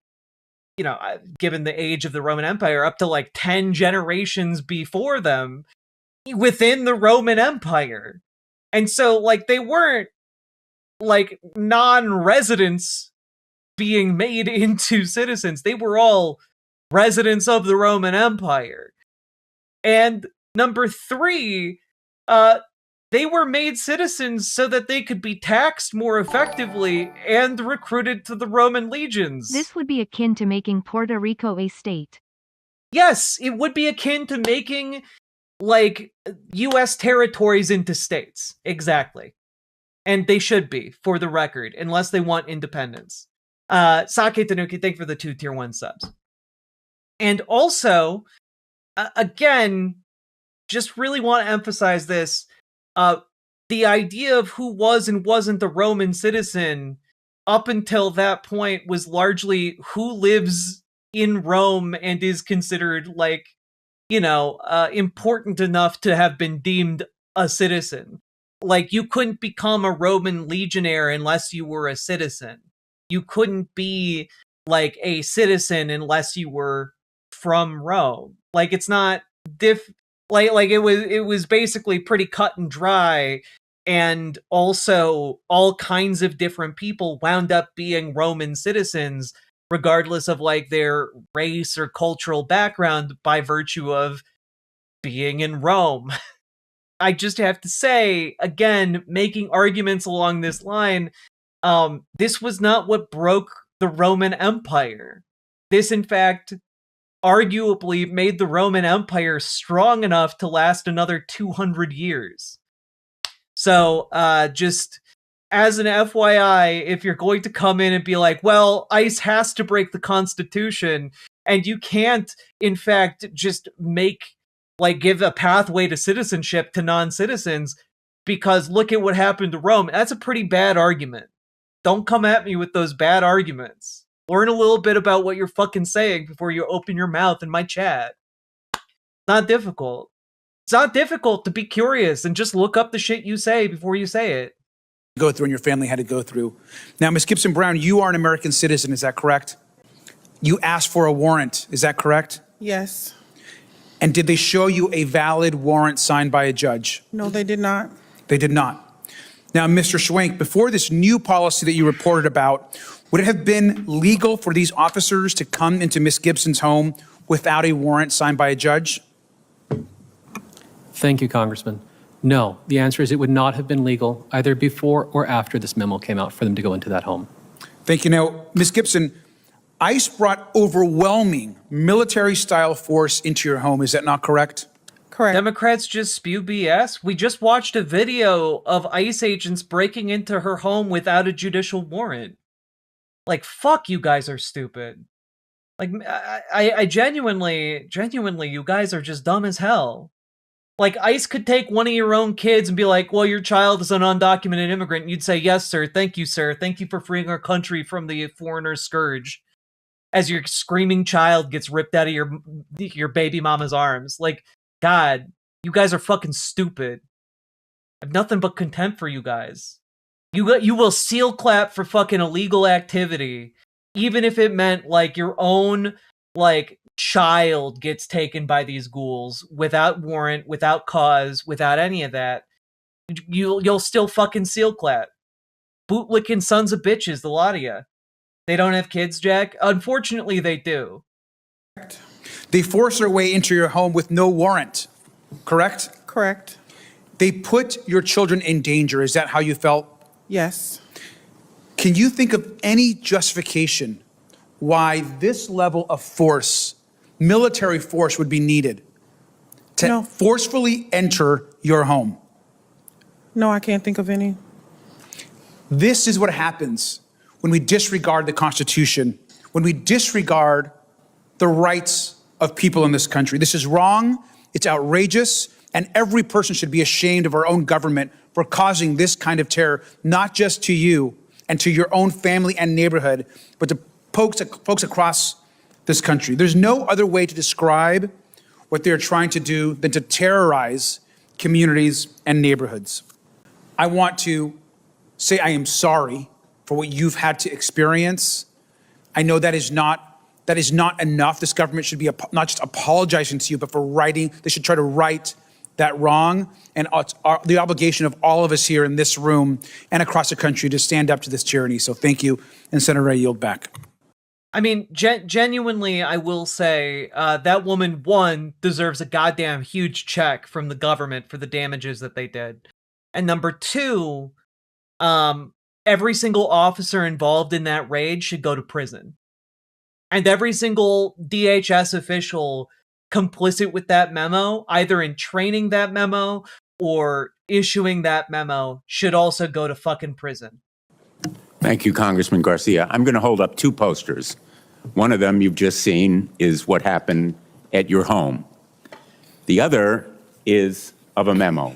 the age of the Roman Empire, up to like 10 generations before them within the Roman Empire. And so, like, they weren't like non-residents being made into citizens. They were all residents of the Roman Empire. And number three, they were made citizens so that they could be taxed more effectively and recruited to the Roman legions. This would be akin to making Puerto Rico a state. Yes, it would be akin to making, like, U.S. territories into states. Exactly. And they should be, for the record, unless they want independence. Sake Tanuki, thank you for the 2 tier 1 subs. And also, again, just really want to emphasize this. The idea of who was and wasn't a Roman citizen up until that point was largely who lives in Rome and is considered like, important enough to have been deemed a citizen. Like, you couldn't become a Roman legionnaire unless you were a citizen. You couldn't be like a citizen unless you were from Rome. Like, it's not like it was basically pretty cut and dry. And also all kinds of different people wound up being Roman citizens regardless of like their race or cultural background by virtue of being in Rome. I just have to say, again, making arguments along this line, this was not what broke the Roman Empire. This, in fact, arguably made the Roman Empire strong enough to last another 200 years. So, just as an FYI, if you're going to come in and be like, well, ICE has to break the Constitution, and you can't, in fact, just give a pathway to citizenship to non-citizens, because look at what happened to Rome. That's a pretty bad argument. Don't come at me with those bad arguments. Learn a little bit about what you're fucking saying before you open your mouth in my chat. Not difficult. It's not difficult to be curious and just look up the shit you say before you say it. Go through and your family had to go through. Now, Ms. Gibson Brown, you are an American citizen, is that correct? You asked for a warrant, is that correct? Yes. And did they show you a valid warrant signed by a judge? No, they did not. They did not. Now, Mr. Schwenk, before this new policy that you reported about, would it have been legal for these officers to come into Ms. Gibson's home without a warrant signed by a judge? Thank you, Congressman. No, the answer is it would not have been legal either before or after this memo came out for them to go into that home. Thank you. Now, Ms. Gibson, ICE brought overwhelming military-style force into your home. Is that not correct? Correct. Democrats just spew BS. We just watched a video of ICE agents breaking into her home without a judicial warrant. Like, fuck, you guys are stupid. Like, I genuinely, you guys are just dumb as hell. Like, ICE could take one of your own kids and be like, well, your child is an undocumented immigrant. And you'd say, yes, sir. Thank you, sir. Thank you for freeing our country from the foreigner scourge. As your screaming child gets ripped out of your baby mama's arms. Like, God, you guys are fucking stupid. I have nothing but contempt for you guys. You will seal clap for fucking illegal activity, even if it meant, like, your own, like, child gets taken by these ghouls without warrant, without cause, without any of that. You'll still fucking seal clap. Bootlicking sons of bitches, the lot of you. They don't have kids, Jack? Unfortunately, they do. They forced their way into your home with no warrant, correct? Correct. They put your children in danger. Is that how you felt? Yes. Can you think of any justification why this level of force, military force, would be needed to forcefully enter your home? No, I can't think of any. This is what happens when we disregard the Constitution, when we disregard the rights of people in this country. This is wrong, it's outrageous, and every person should be ashamed of our own government for causing this kind of terror, not just to you and to your own family and neighborhood, but to folks across this country. There's no other way to describe what they're trying to do than to terrorize communities and neighborhoods. I want to say I am sorry for what you've had to experience. I know that is not enough. This government should be not just apologizing to you, but they should try to right that wrong. And it's the obligation of all of us here in this room and across the country to stand up to this tyranny. So thank you. And Senator, I yield back. I mean, genuinely, I will say that woman, one, deserves a goddamn huge check from the government for the damages that they did. And number two, every single officer involved in that raid should go to prison. And every single DHS official complicit with that memo, either in training that memo or issuing that memo, should also go to fucking prison. Thank you, Congressman Garcia. I'm going to hold up two posters. One of them you've just seen is what happened at your home. The other is of a memo.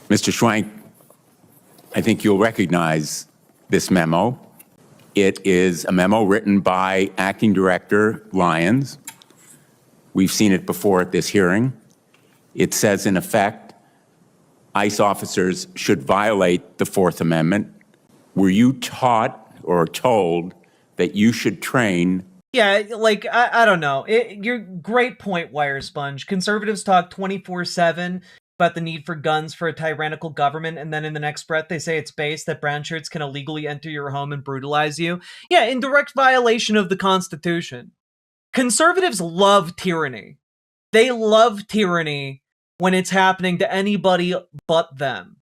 Mr. Schwenk, I think you'll recognize this memo. It is a memo written by Acting Director Lyons. We've seen it before at this hearing. It says, in effect, ICE officers should violate the Fourth Amendment. Were you taught or told that you should train? Yeah, like, I don't know. Your great point, Wire Sponge. Conservatives talk 24/7 about the need for guns for a tyrannical government, and then in the next breath they say it's base that brown shirts can illegally enter your home and brutalize you. Yeah, in direct violation of the Constitution. Conservatives love tyranny. They love tyranny when it's happening to anybody but them.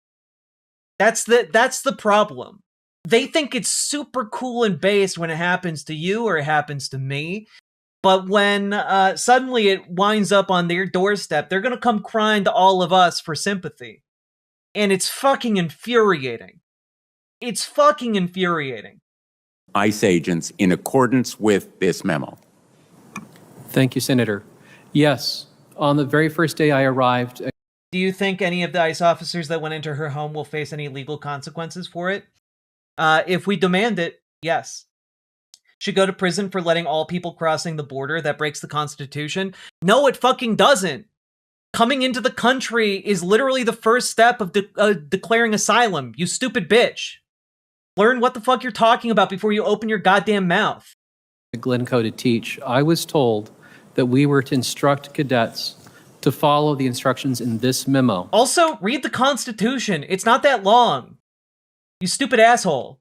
That's the problem. They think it's super cool and base when it happens to you or it happens to me. But when suddenly it winds up on their doorstep, they're going to come crying to all of us for sympathy. And it's fucking infuriating. It's fucking infuriating. ICE agents in accordance with this memo. Thank you, Senator. Yes, on the very first day I arrived. Do you think any of the ICE officers that went into her home will face any legal consequences for it? If we demand it, yes. Should go to prison for letting all people crossing the border. That breaks the Constitution. No, it fucking doesn't. Coming into the country is literally the first step of declaring asylum, you stupid bitch. Learn what the fuck you're talking about before you open your goddamn mouth. Glencoe to teach, I was told that we were to instruct cadets to follow the instructions in this memo. Also, read the Constitution. It's not that long. You stupid asshole.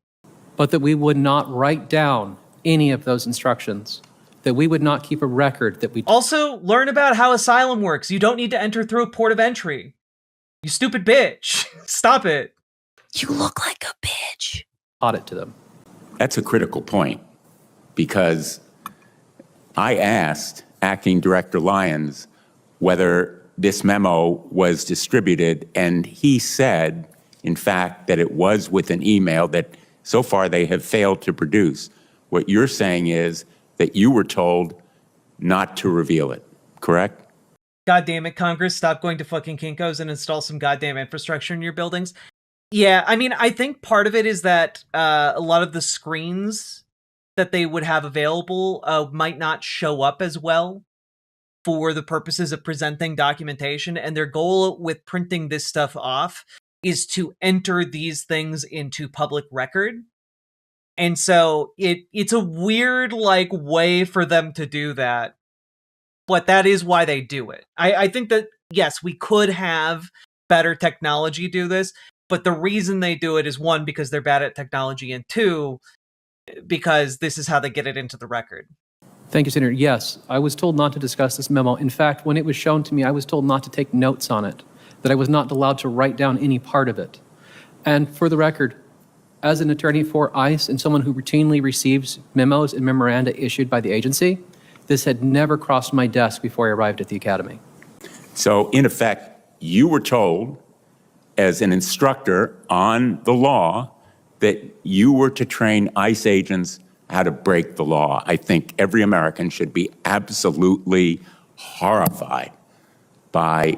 But that we would not write down any of those instructions. That we would not keep a record that we... Also, learn about how asylum works. You don't need to enter through a port of entry. You stupid bitch. Stop it. You look like a bitch. Taught it to them. That's a critical point, because I asked Acting Director Lyons whether this memo was distributed, and he said, in fact, that it was with an email that so far they have failed to produce. What you're saying is that you were told not to reveal it, correct? God damn it, Congress, stop going to fucking Kinko's and install some goddamn infrastructure in your buildings. Yeah, I mean, I think part of it is that a lot of the screens that they would have available might not show up as well for the purposes of presenting documentation, and their goal with printing this stuff off is to enter these things into public record. And so it's a weird, like, way for them to do that, but that is why they do it. I think that, yes, we could have better technology do this, but the reason they do it is, one, because they're bad at technology, and two, because this is how they get it into the record. Thank you, Senator. Yes, I was told not to discuss this memo. In fact, when it was shown to me, I was told not to take notes on it, that I was not allowed to write down any part of it. And for the record, as an attorney for ICE and someone who routinely receives memos and memoranda issued by the agency, this had never crossed my desk before I arrived at the academy. So, in effect, you were told as an instructor on the law that you were to train ICE agents how to break the law. I think every American should be absolutely horrified by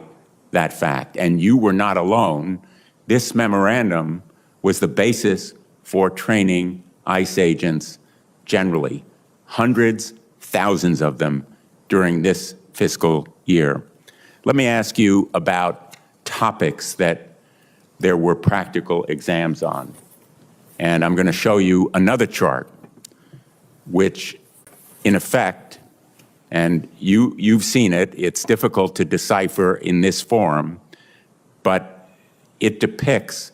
that fact. And you were not alone. This memorandum was the basis for training ICE agents generally, hundreds, thousands of them during this fiscal year. Let me ask you about topics that there were practical exams on. And I'm going to show you another chart, which in effect, and you've seen it, it's difficult to decipher in this form, but it depicts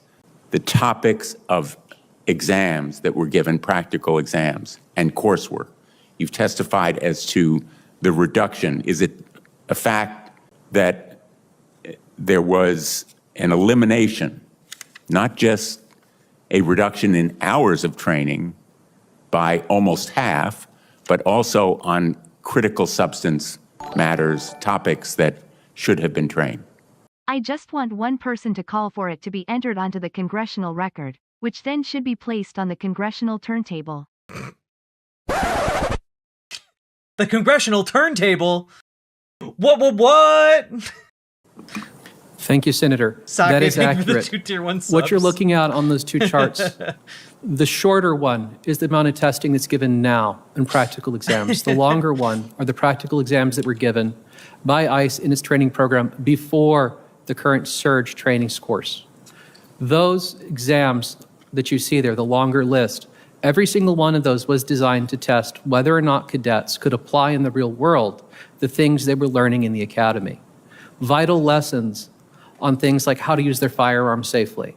the topics of exams that were given, practical exams and coursework. You've testified as to the reduction. Is it a fact that there was an elimination, not just a reduction in hours of training by almost half, but also on critical substance matters, topics that should have been trained? I just want one person to call for it to be entered onto the congressional record, which then should be placed on the congressional turntable. The congressional turntable? What? Thank you, Senator. Soccer That is thing for the accurate. 2 tier 1 subs. What you're looking at on those two charts, the shorter one is the amount of testing that's given now in practical exams. The longer one are the practical exams that were given by ICE in its training program before the current surge training course. Those exams that you see there, the longer list, every single one of those was designed to test whether or not cadets could apply in the real world the things they were learning in the academy. Vital lessons on things like how to use their firearm safely,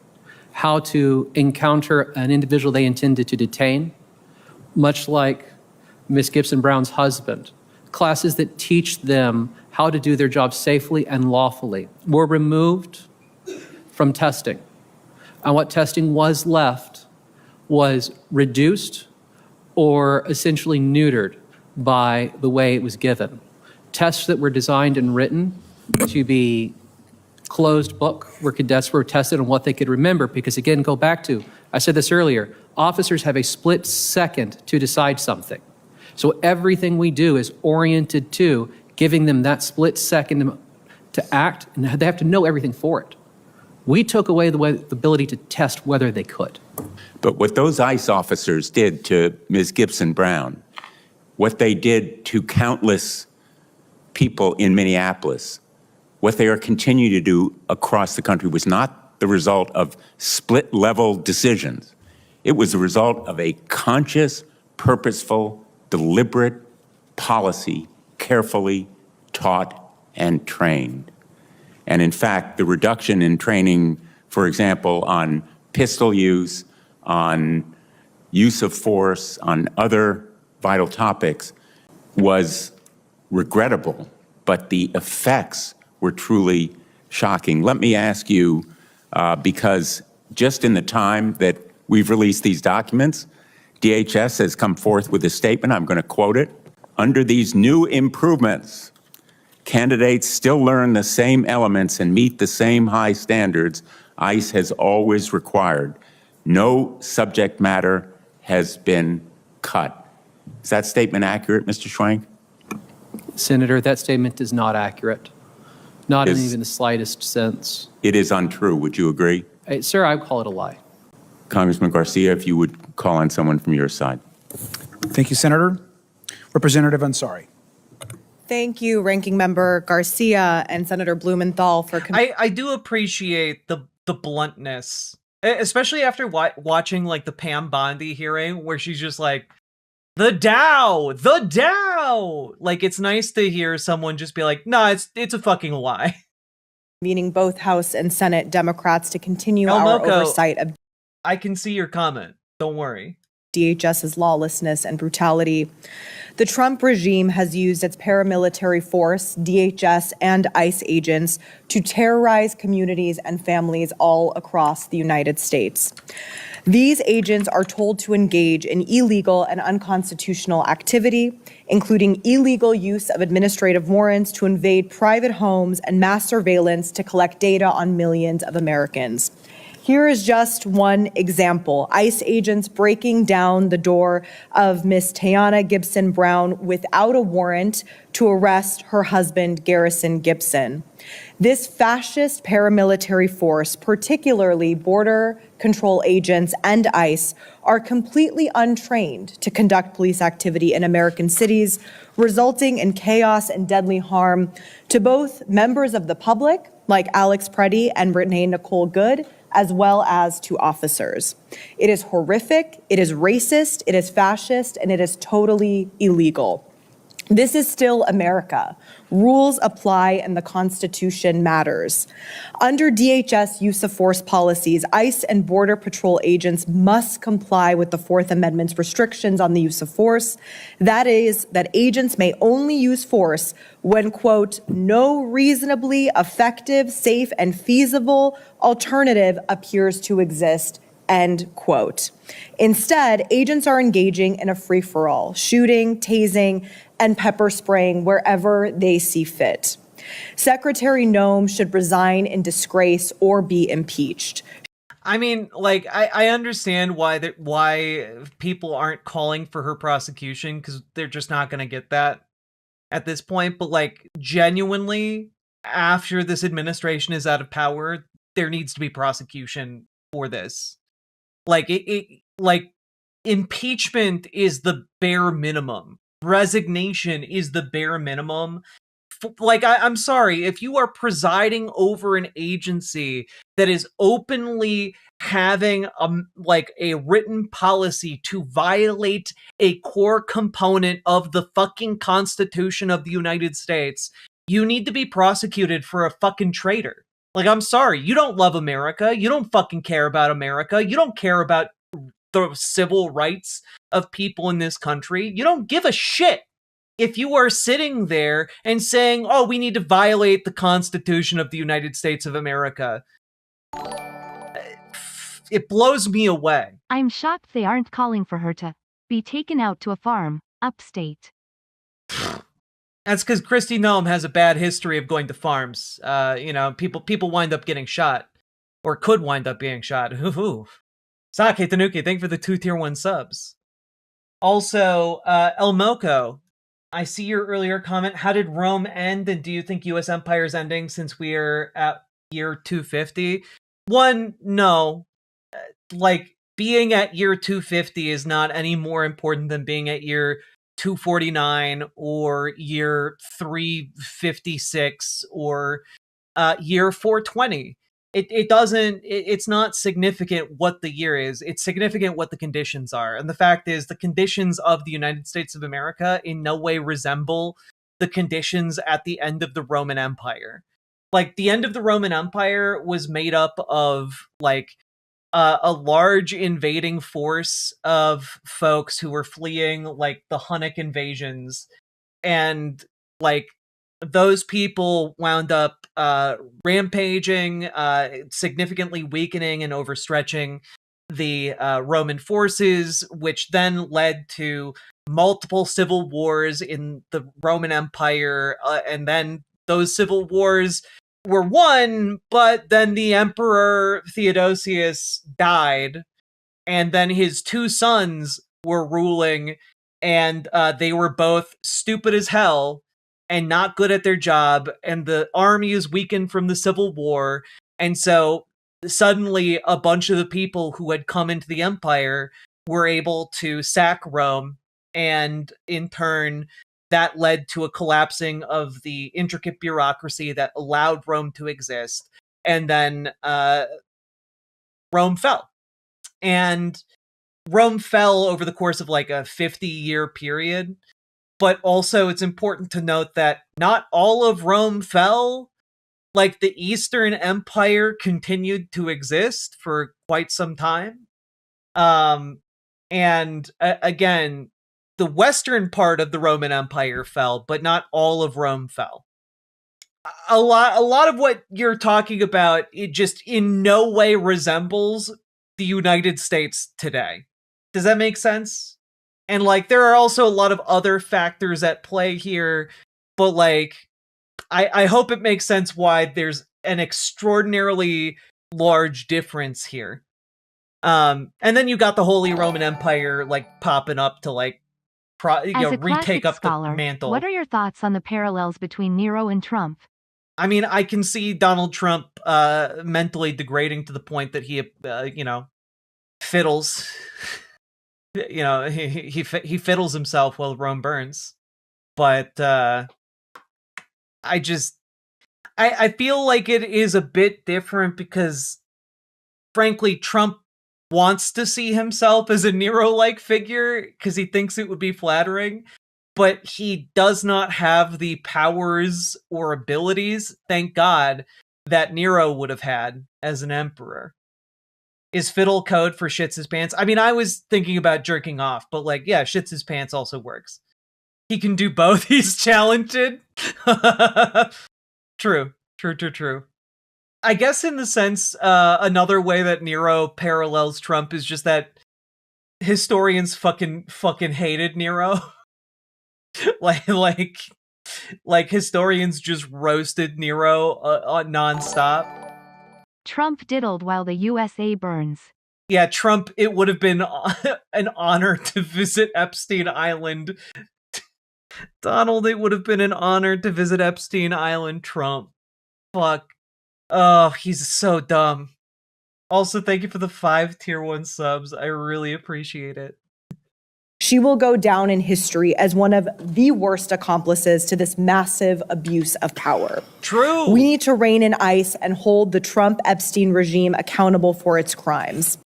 how to encounter an individual they intended to detain, much like Ms. Gibson Brown's husband. Classes that teach them how to do their job safely and lawfully were removed from testing. And what testing was left was reduced or essentially neutered by the way it was given. Tests that were designed and written to be closed book, where cadets were tested on what they could remember, because again, go back to, I said this earlier, officers have a split second to decide something. So everything we do is oriented to giving them that split second to act, and they have to know everything for it. We took away the ability to test whether they could. But what those ICE officers did to Ms. Gibson Brown, what they did to countless people in Minneapolis, what they are continuing to do across the country was not the result of split-level decisions. It was the result of a conscious, purposeful, deliberate policy, carefully taught and trained. And in fact, the reduction in training, for example, on pistol use, on use of force, on other vital topics, was regrettable, but the effects were truly shocking. Let me ask you, because just in the time that we've released these documents, DHS has come forth with a statement, I'm going to quote it. Under these new improvements, candidates still learn the same elements and meet the same high standards ICE has always required. No subject matter has been cut. Is that statement accurate, Mr. Schwank? Senator, that statement is not accurate. Not in even the slightest sense. It is untrue. Would you agree? Sir, I would call it a lie. Congressman Garcia, if you would call on someone from your side. Thank you, Senator. Representative Ansari. Thank you, Ranking Member Garcia and Senator Blumenthal for... I do appreciate the bluntness, especially after watching like the Pam Bondi hearing where she's just like, the Dow. Like, it's nice to hear someone just be like, nah, it's a fucking lie. Meaning both House and Senate Democrats to continue El our Moco, oversight of I can see your comment. Don't worry. DHS's lawlessness and brutality. The Trump regime has used its paramilitary force, DHS and ICE agents, to terrorize communities and families all across the United States. These agents are told to engage in illegal and unconstitutional activity, including illegal use of administrative warrants to invade private homes and mass surveillance to collect data on millions of Americans. Here is just one example. ICE agents breaking down the door of Miss Tiana Gibson Brown without a warrant to arrest her husband, Garrison Gibson. This fascist paramilitary force, particularly Border Control agents and ICE, are completely untrained to conduct police activity in American cities, resulting in chaos and deadly harm to both members of the public, like Alex Preddy and Renee Nicole Good, as well as to officers. It is horrific, it is racist, it is fascist, and it is totally illegal. This is still America. Rules apply and the Constitution matters. Under DHS use of force policies, ICE and Border Patrol agents must comply with the Fourth Amendment's restrictions on the use of force. That is, that agents may only use force when, quote, no reasonably effective, safe, and feasible alternative appears to exist, end quote. Instead, agents are engaging in a free-for-all, shooting, tasing, and pepper spraying wherever they see fit. Secretary Noem should resign in disgrace or be impeached. I mean, like, I understand why people aren't calling for her prosecution, because they're just not going to get that at this point. But, like, genuinely, after this administration is out of power, there needs to be prosecution for this. Like like impeachment is the bare minimum. Resignation is the bare minimum. Like, I'm sorry, if you are presiding over an agency that is openly having a written policy to violate a core component of the fucking Constitution of the United States, you need to be prosecuted for a fucking traitor. Like, I'm sorry, you don't love America, you don't fucking care about America, you don't care about the civil rights of people in this country, you don't give a shit if you are sitting there and saying, oh, we need to violate the Constitution of the United States of America. It blows me away. I'm shocked they aren't calling for her to be taken out to a farm, upstate. That's because Kristi Noem has a bad history of going to farms. People wind up getting shot. Or could wind up being shot. Ooh. Sake Tanuki, thank you for the 2 tier 1 subs. Also, El Moco, I see your earlier comment. How did Rome end, and do you think U.S. empire is ending since we're at year 250? One, no. Like, being at year 250 is not any more important than being at year 249 or year 356 or year 420. It's not significant what the year is. It's significant what the conditions are. And the fact is, the conditions of the United States of America in no way resemble the conditions at the end of the Roman Empire. Like, the end of the Roman Empire was made up of, like, a large invading force of folks who were fleeing, like, the Hunnic invasions. And, like, those people wound up rampaging, significantly weakening and overstretching the Roman forces, which then led to multiple civil wars in the Roman Empire, and then those civil wars were won, but then the Emperor Theodosius died, and then his 2 sons were ruling, and they were both stupid as hell and not good at their job, and the army is weakened from the Civil War, and so suddenly a bunch of the people who had come into the empire were able to sack Rome, and in turn, that led to a collapsing of the intricate bureaucracy that allowed Rome to exist, and then Rome fell. And Rome fell over the course of like a 50-year period, but also it's important to note that not all of Rome fell. Like, the Eastern Empire continued to exist for quite some time. Again, the western part of the Roman Empire fell, but not all of Rome fell. A lot of what you're talking about, it just in no way resembles the United States today. Does that make sense? And, like, there are also a lot of other factors at play here, but, like, I hope it makes sense why there's an extraordinarily large difference here. And then you got the Holy Roman Empire, like, popping up to, like, retake up the mantle. What are your thoughts on the parallels between Nero and Trump? I mean, I can see Donald Trump mentally degrading to the point that he, fiddles. He fiddles himself while Rome burns. But I feel like it is a bit different because, frankly, Trump wants to see himself as a Nero-like figure because he thinks it would be flattering, but he does not have the powers or abilities, thank God, that Nero would have had as an emperor. Is fiddle code for shits his pants? I mean, I was thinking about jerking off, but, like, yeah, shits his pants also works. He can do both. He's challenged. True. I guess in the sense, another way that Nero parallels Trump is just that historians fucking hated Nero. like historians just roasted Nero nonstop. Trump diddled while the USA burns. Yeah, Trump, it would have been an honor to visit Epstein Island. Donald, it would have been an honor to visit Epstein Island, Trump. Fuck. Oh, he's so dumb. Also, thank you for the 5 tier 1 subs. I really appreciate it. She will go down in history as one of the worst accomplices to this massive abuse of power. True. We need to rein in ICE and hold the Trump-Epstein regime accountable for its crimes.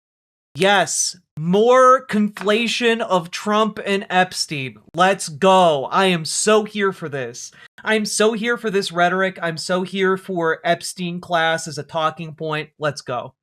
Yes, more conflation of Trump and Epstein. Let's go. I am so here for this. I'm so here for this rhetoric. I'm so here for Epstein class as a talking point. Let's go.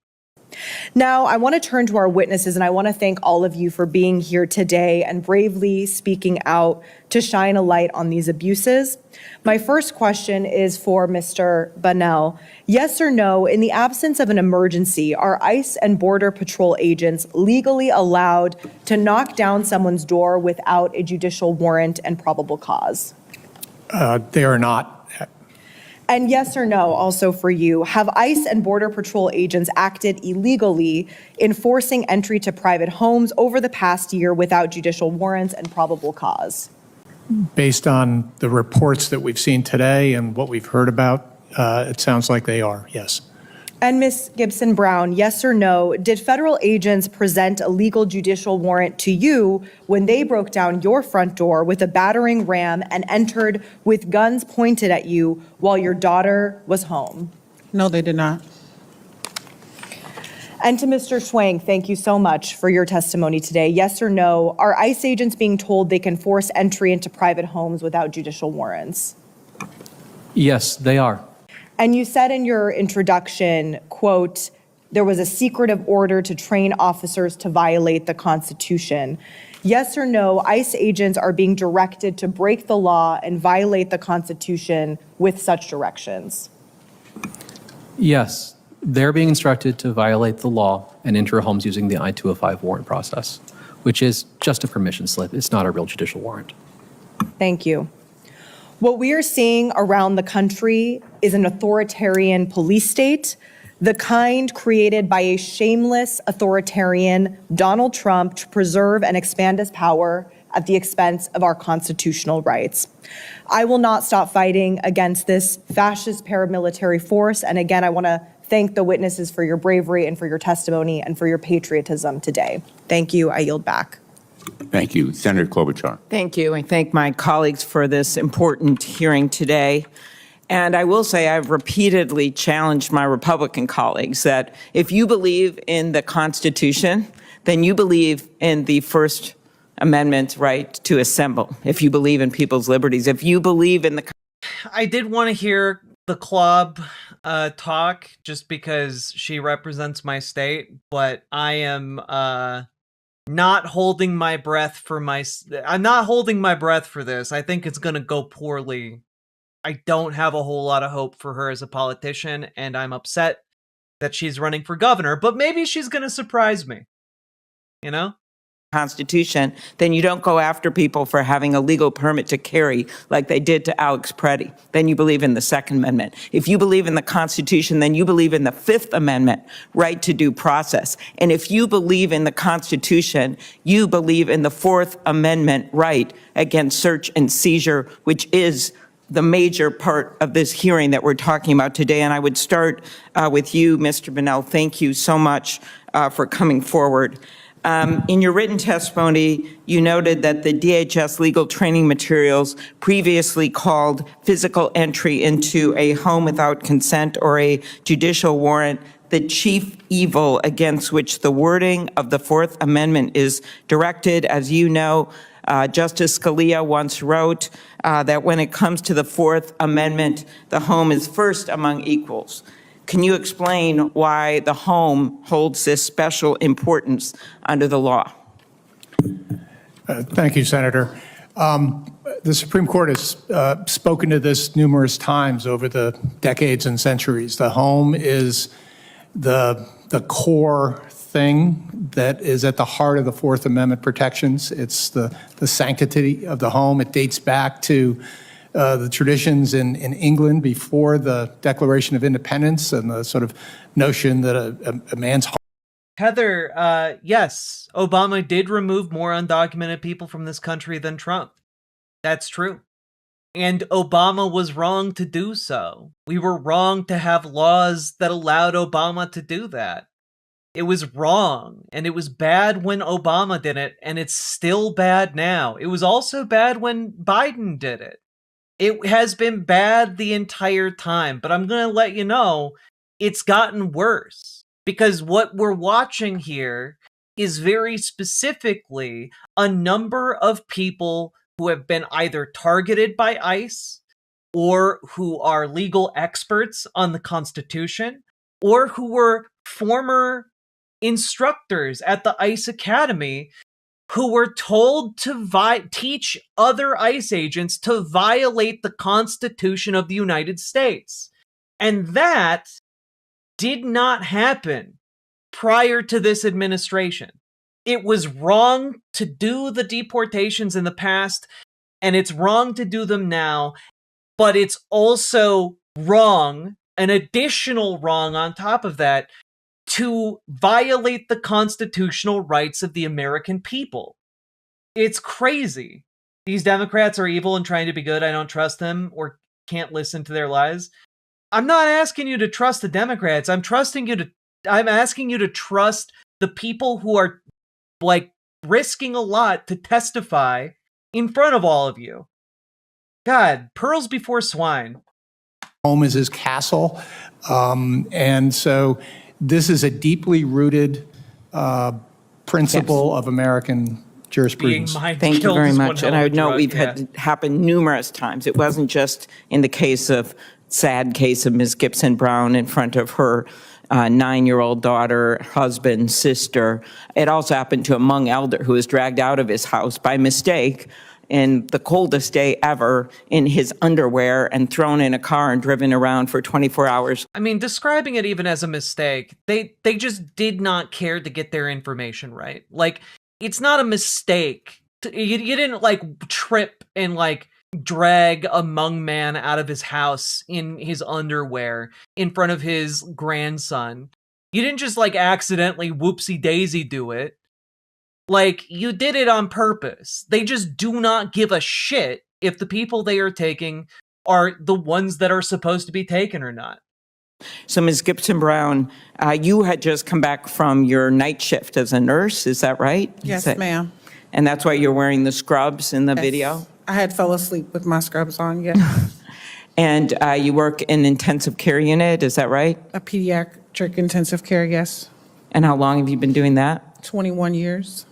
Now, I want to turn to our witnesses, and I want to thank all of you for being here today and bravely speaking out to shine a light on these abuses. My first question is for Mr. Bunnell. Yes or no, in the absence of an emergency, are ICE and Border Patrol agents legally allowed to knock down someone's door without a judicial warrant and probable cause? They are not. And yes or no, also for you, have ICE and Border Patrol agents acted illegally in forcing entry to private homes over the past year without judicial warrants and probable cause? Based on the reports that we've seen today and what we've heard about, it sounds like they are, yes. And Ms. Gibson-Brown, yes or no, did federal agents present a legal judicial warrant to you when they broke down your front door with a battering ram and entered with guns pointed at you while your daughter was home? No, they did not. And to Mr. Schwank, thank you so much for your testimony today. Yes or no, are ICE agents being told they can force entry into private homes without judicial warrants? Yes, they are. And you said in your introduction, quote, there was a secretive order to train officers to violate the Constitution. Yes or no, ICE agents are being directed to break the law and violate the Constitution with such directions? Yes, they're being instructed to violate the law and enter homes using the I-205 warrant process, which is just a permission slip. It's not a real judicial warrant. Thank you. What we are seeing around the country is an authoritarian police state, the kind created by a shameless authoritarian, Donald Trump, to preserve and expand his power at the expense of our constitutional rights. I will not stop fighting against this fascist paramilitary force. And again, I want to thank the witnesses for your bravery and for your testimony and for your patriotism today. Thank you. I yield back. Thank you. Senator Klobuchar. Thank you. I thank my colleagues for this important hearing today. And I will say I've repeatedly challenged my Republican colleagues that if you believe in the Constitution, then you believe in the First Amendment right to assemble. If you believe in people's liberties, if you believe in the... I did want to hear the club talk just because she represents my state, but I am not holding my breath for I'm not holding my breath for this. I think it's going to go poorly. I don't have a whole lot of hope for her as a politician, and I'm upset that she's running for governor, but maybe she's going to surprise me. You know? Constitution, then you don't go after people for having a legal permit to carry like they did to Alex Preddy. Then you believe in the Second Amendment. If you believe in the Constitution, then you believe in the Fifth Amendment, right to due process. And if you believe in the Constitution, you believe in the Fourth Amendment right against search and seizure, which is the major part of this hearing that we're talking about today. And I would start with you, Mr. Bunnell. Thank you so much for coming forward. In your written testimony, you noted that the DHS legal training materials previously called physical entry into a home without consent or a judicial warrant the chief evil against which the wording of the Fourth Amendment is directed. As you know, Justice Scalia once wrote that when it comes to the Fourth Amendment, the home is first among equals. Can you explain why the home holds this special importance under the law? Thank you, Senator. The Supreme Court has spoken to this numerous times over the decades and centuries. The home is the core thing that is at the heart of the Fourth Amendment protections. It's the sanctity of the home. It dates back to the traditions in England before the Declaration of Independence and the sort of notion that a man's home. Heather, yes, Obama did remove more undocumented people from this country than Trump. That's true. And Obama was wrong to do so. We were wrong to have laws that allowed Obama to do that. It was wrong, and it was bad when Obama did it, and it's still bad now. It was also bad when Biden did it. It has been bad the entire time, but I'm going to let you know it's gotten worse, because what we're watching here is very specifically a number of people who have been either targeted by ICE or who are legal experts on the Constitution or who were former instructors at the ICE Academy who were told to teach other ICE agents to violate the Constitution of the United States. And that did not happen prior to this administration. It was wrong to do the deportations in the past, and it's wrong to do them now, but it's also wrong, an additional wrong on top of that, to violate the constitutional rights of the American people. It's crazy. These Democrats are evil and trying to be good. I don't trust them or can't listen to their lies. I'm not asking you to trust the Democrats. I'm asking you to trust the people who are like risking a lot to testify in front of all of you. God, pearls before swine. Home is his castle. And so this is a deeply rooted principle of American jurisprudence. Thank you very much. And I know we've had it happen numerous times. It wasn't just in the sad case of Ms. Gibson Brown in front of her 9-year-old daughter, husband, sister. It also happened to a Hmong elder who was dragged out of his house by mistake in the coldest day ever in his underwear and thrown in a car and driven around for 24 hours. I mean, describing it even as a mistake, they just did not care to get their information right. Like, it's not a mistake. You didn't, like, trip and, like, drag a Hmong man out of his house in his underwear in front of his grandson. You didn't just, like, accidentally whoopsie-daisy do it. Like, you did it on purpose. They just do not give a shit if the people they are taking are the ones that are supposed to be taken or not. So, Ms. Gibson Brown, you had just come back from your night shift as a nurse, is that right? Yes, ma'am. And that's why you're wearing the scrubs in the video? I had fell asleep with my scrubs on, yes. And you work in intensive care unit, is that right? A pediatric intensive care, yes. And how long have you been doing that? 21 years.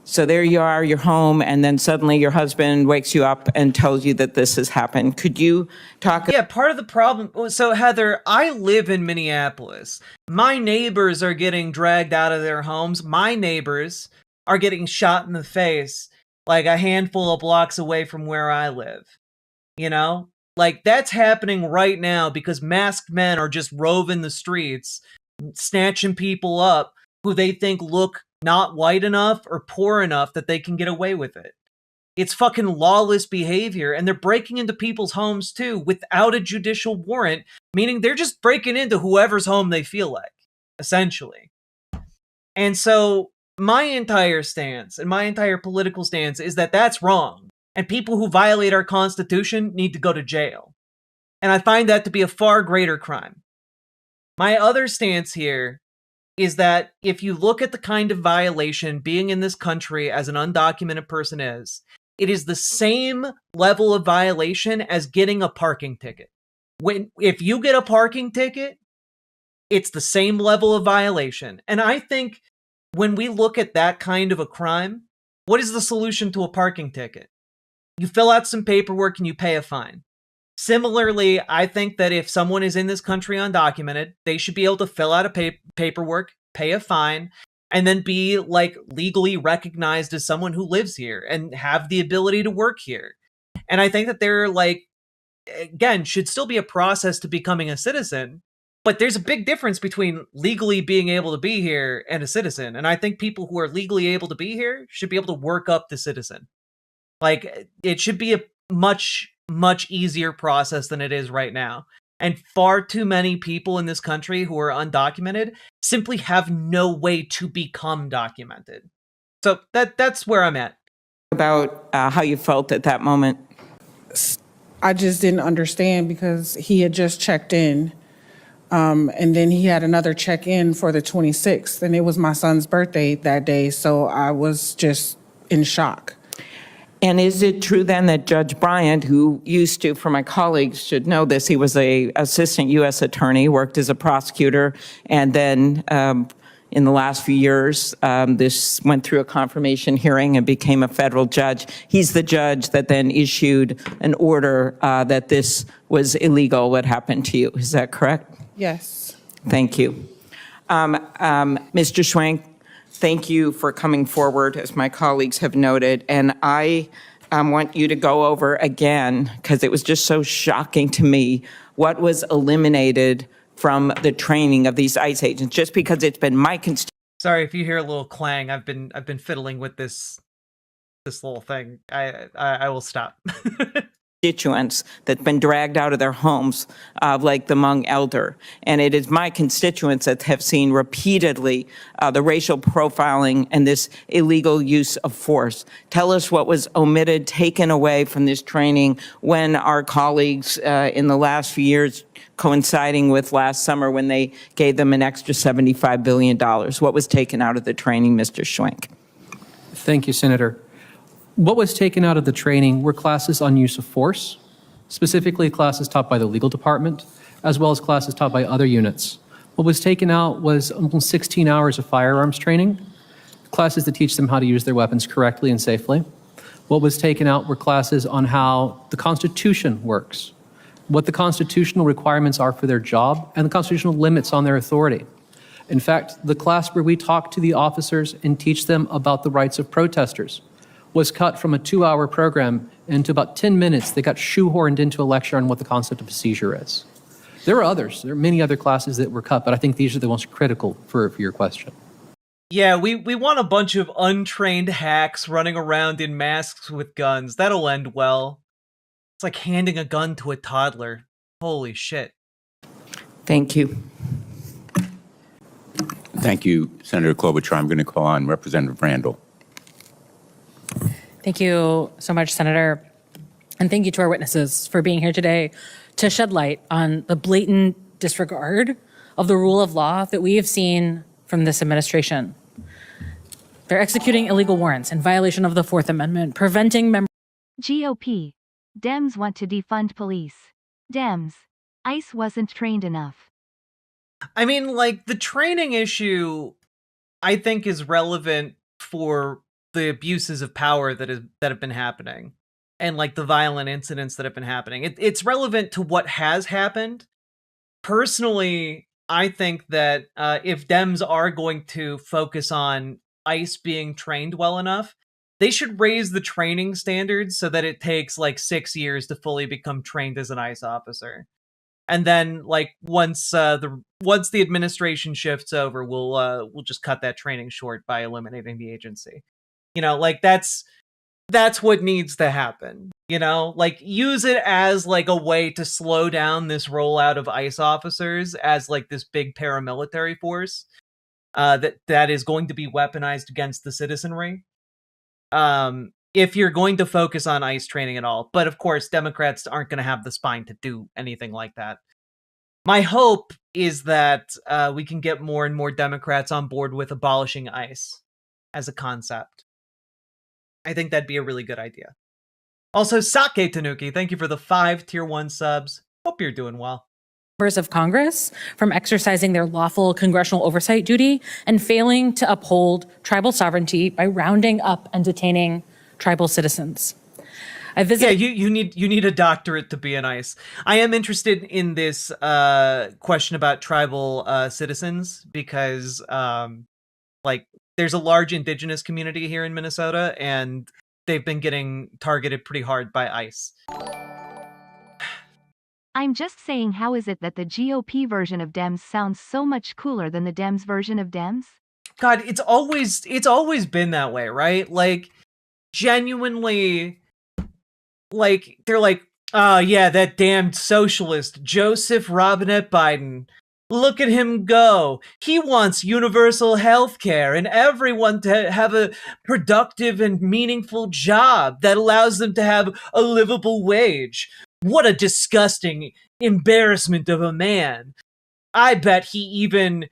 So there you are, you're home, and then suddenly your husband wakes you up and tells you that this has happened. Could you talk? Yeah, part of the problem. So, Heather, I live in Minneapolis. My neighbors are getting dragged out of their homes. My neighbors are getting shot in the face like a handful of blocks away from where I live. You know? Like, that's happening right now because masked men are just roving the streets, snatching people up who they think look not white enough or poor enough that they can get away with it. It's fucking lawless behavior, and they're breaking into people's homes too without a judicial warrant, meaning they're just breaking into whoever's home they feel like, essentially. And so my entire stance and my entire political stance is that that's wrong, and people who violate our Constitution need to go to jail. And I find that to be a far greater crime. My other stance here is that if you look at the kind of violation being in this country as an undocumented person is, it is the same level of violation as getting a parking ticket. If you get a parking ticket, it's the same level of violation. And I think when we look at that kind of a crime, what is the solution to a parking ticket? You fill out some paperwork and you pay a fine. Similarly, I think that if someone is in this country undocumented, they should be able to fill out a paperwork, pay a fine, and then be like legally recognized as someone who lives here and have the ability to work here. And I think that there, like, again, should still be a process to becoming a citizen, but there's a big difference between legally being able to be here and a citizen. And I think people who are legally able to be here should be able to work up the citizen. Like, it should be a much easier process than it is right now. And far too many people in this country who are undocumented simply have no way to become documented. So that's where I'm at. About how you felt at that moment. I just didn't understand because he had just checked in. And then he had another check-in for the 26th, and it was my son's birthday that day, so I was just in shock. And is it true then that Judge Bryant, who used to, for my colleagues should know this, he was a assistant U.S. attorney, worked as a prosecutor, and then in the last few years, this went through a confirmation hearing and became a federal judge. He's the judge that then issued an order that this was illegal, what happened to you. Is that correct? Yes. Thank you. Mr. Schwenk, thank you for coming forward, as my colleagues have noted. And I want you to go over again, because it was just so shocking to me, what was eliminated from the training of these ICE agents, just because it's been my constituency. Sorry if you hear a little clang. I've been fiddling with this little thing. I will stop. Constituents that's been dragged out of their homes, like the Hmong elder. And it is my constituents that have seen repeatedly the racial profiling and this illegal use of force. Tell us what was omitted, taken away from this training when our colleagues in the last few years, coinciding with last summer when they gave them an extra $75 billion. What was taken out of the training, Mr. Schwenk? Thank you, Senator. What was taken out of the training were classes on use of force, specifically classes taught by the legal department, as well as classes taught by other units. What was taken out was almost 16 hours of firearms training, classes that teach them how to use their weapons correctly and safely. What was taken out were classes on how the Constitution works, what the constitutional requirements are for their job, and the constitutional limits on their authority. In fact, the class where we talk to the officers and teach them about the rights of protesters was cut from a 2-hour program into about 10 minutes. They got shoehorned into a lecture on what the concept of a seizure is. There are others. There are many other classes that were cut, but I think these are the most critical for your question. Yeah, we want a bunch of untrained hacks running around in masks with guns. That'll end well. It's like handing a gun to a toddler. Holy shit. Thank you. Thank you, Senator Klobuchar. I'm going to call on Representative Randall. Thank you so much, Senator. And thank you to our witnesses for being here today to shed light on the blatant disregard of the rule of law that we have seen from this administration. They're executing illegal warrants in violation of the Fourth Amendment, preventing members. GOP. Dems want to defund police. Dems. ICE wasn't trained enough. I mean, like, the training issue, I think, is relevant for the abuses of power that have been happening, and like the violent incidents that have been happening. It's relevant to what has happened. Personally, I think that if Dems are going to focus on ICE being trained well enough, they should raise the training standards so that it takes like 6 years to fully become trained as an ICE officer. And then, like, once the administration shifts over, we'll just cut that training short by eliminating the agency. You know, like, that's what needs to happen. You know, like, use it as like a way to slow down this rollout of ICE officers as like this big paramilitary force that is going to be weaponized against the citizenry. If you're going to focus on ICE training at all. But of course, Democrats aren't going to have the spine to do anything like that. My hope is that we can get more and more Democrats on board with abolishing ICE as a concept. I think that'd be a really good idea. Also, Sake Tanuki, thank you for the 5 Tier 1 subs. Hope you're doing well. Members of Congress from exercising their lawful congressional oversight duty and failing to uphold tribal sovereignty by rounding up and detaining tribal citizens. Yeah, you need a doctorate to be an ICE. I am interested in this question about tribal citizens because, like, there's a large indigenous community here in Minnesota, and they've been getting targeted pretty hard by ICE. I'm just saying, how is it that the GOP version of Dems sounds so much cooler than the Dems version of Dems? God, it's always been that way, right? Like, genuinely, like, they're like, oh yeah, that damned socialist, Joseph Robinette Biden. Look at him go. He wants universal health care and everyone to have a productive and meaningful job that allows them to have a livable wage. what a disgusting embarrassment of a man. I bet he even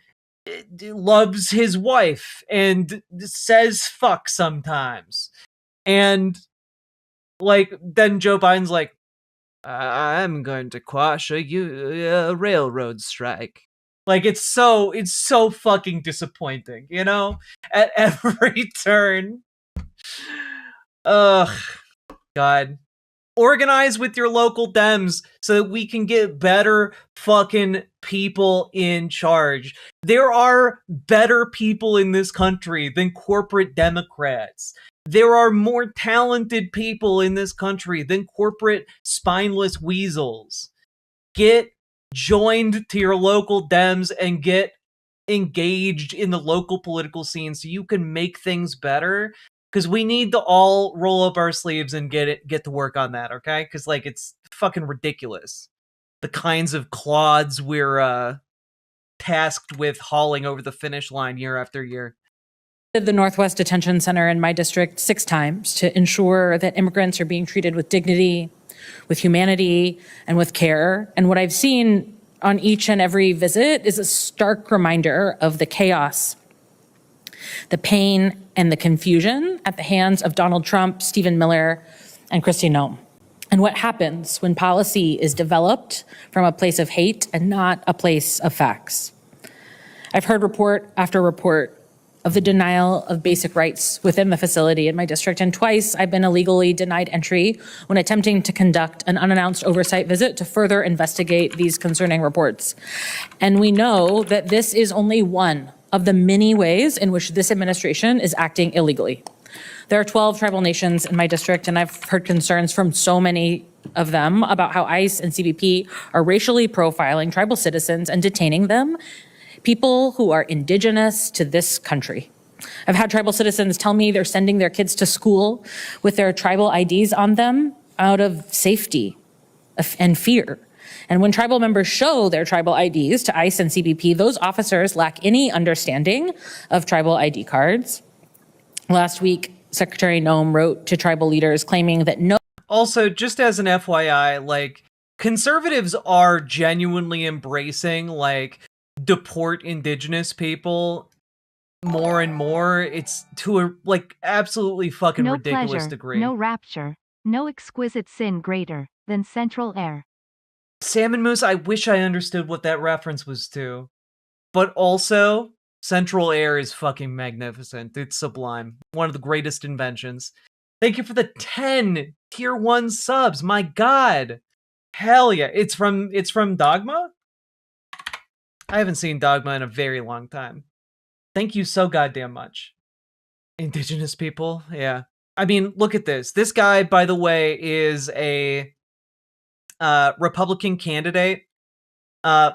loves his wife and says fuck sometimes. And like, then Joe Biden's like, I'm going to quash a railroad strike. Like, it's so fucking disappointing, you know? At every turn. Ugh. God. Organize with your local Dems so that we can get better fucking people in charge. There are better people in this country than corporate Democrats. There are more talented people in this country than corporate spineless weasels. Get joined to your local Dems and get engaged in the local political scene so you can make things better. Because we need to all roll up our sleeves and get to work on that, okay? Because, like, it's fucking ridiculous. The kinds of clods we're tasked with hauling over the finish line year after year. The Northwest Detention Center in my district 6 times to ensure that immigrants are being treated with dignity, with humanity, and with care. And what I've seen on each and every visit is a stark reminder of the chaos, the pain, and the confusion at the hands of Donald Trump, Stephen Miller, and Kristi Noem. And what happens when policy is developed from a place of hate and not a place of facts. I've heard report after report of the denial of basic rights within the facility in my district, and twice I've been illegally denied entry when attempting to conduct an unannounced oversight visit to further investigate these concerning reports. And we know that this is only one of the many ways in which this administration is acting illegally. There are 12 tribal nations in my district, and I've heard concerns from so many of them about how ICE and CBP are racially profiling tribal citizens and detaining them, people who are indigenous to this country. I've had tribal citizens tell me they're sending their kids to school with their tribal IDs on them out of safety and fear. And when tribal members show their tribal IDs to ICE and CBP, those officers lack any understanding of tribal ID cards. Last week, Secretary Noem wrote to tribal leaders claiming that no. Also, just as an FYI, like, conservatives are genuinely embracing, like, deport indigenous people more and more. It's to a, like, absolutely fucking No ridiculous pleasure, degree. no rapture, no exquisite sin greater than central air. Salmon Moose, I wish I understood what that reference was to. But also, Central Air is fucking magnificent. It's sublime. One of the greatest inventions. Thank you for the 10 tier 1 subs. My god. Hell yeah. It's from Dogma? I haven't seen Dogma in a very long time. Thank you so goddamn much. Indigenous people? Yeah. I mean, look at this. This guy, by the way, is a Republican candidate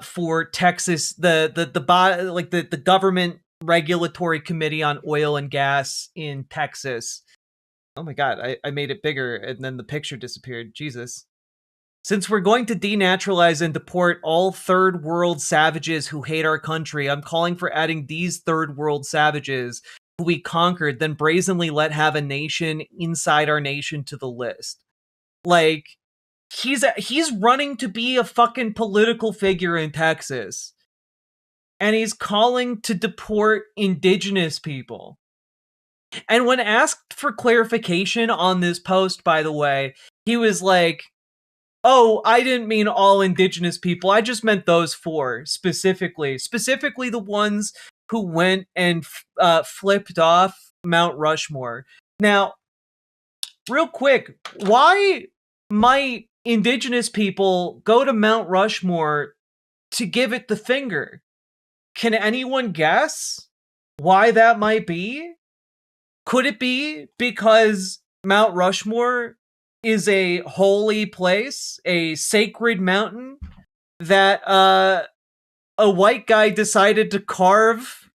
for Texas, the government regulatory committee on oil and gas in Texas. Oh my god, I made it bigger and then the picture disappeared. Jesus. Since we're going to denaturalize and deport all third world savages who hate our country, I'm calling for adding these third world savages who we conquered, then brazenly let have a nation inside our nation to the list. Like, he's running to be a fucking political figure in Texas. And he's calling to deport indigenous people. And when asked for clarification on this post, by the way, he was like, oh, I didn't mean all indigenous people. I just meant those 4 specifically. Specifically the ones who went and flipped off Mount Rushmore. Now, real quick, why might indigenous people go to Mount Rushmore to give it the finger? Can anyone guess why that might be? Could it be because Mount Rushmore is a holy place, a sacred mountain that a white guy decided to carve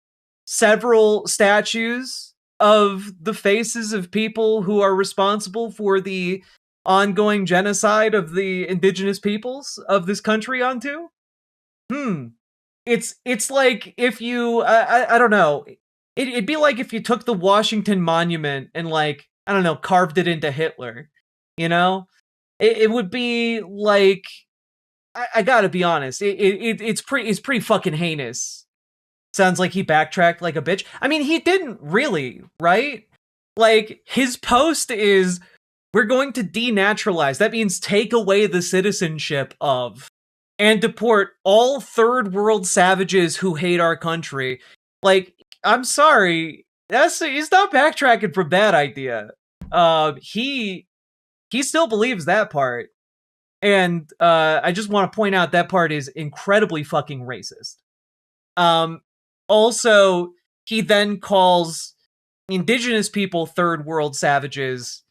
several statues of the faces of people who are responsible for the ongoing genocide of the indigenous peoples of this country onto? It's like if you, I don't know, it'd be like if you took the Washington Monument and, like, I don't know, carved it into Hitler, you know? It would be like, I gotta be honest, it's pretty fucking heinous. Sounds like he backtracked like a bitch. I mean, he didn't really, right? Like, his post is, we're going to denaturalize. That means take away the citizenship of and deport all third world savages who hate our country. Like, I'm sorry, he's not backtracking from that idea. He still believes that part. And I just want to point out that part is incredibly fucking racist. Also, he then calls indigenous people third world savages,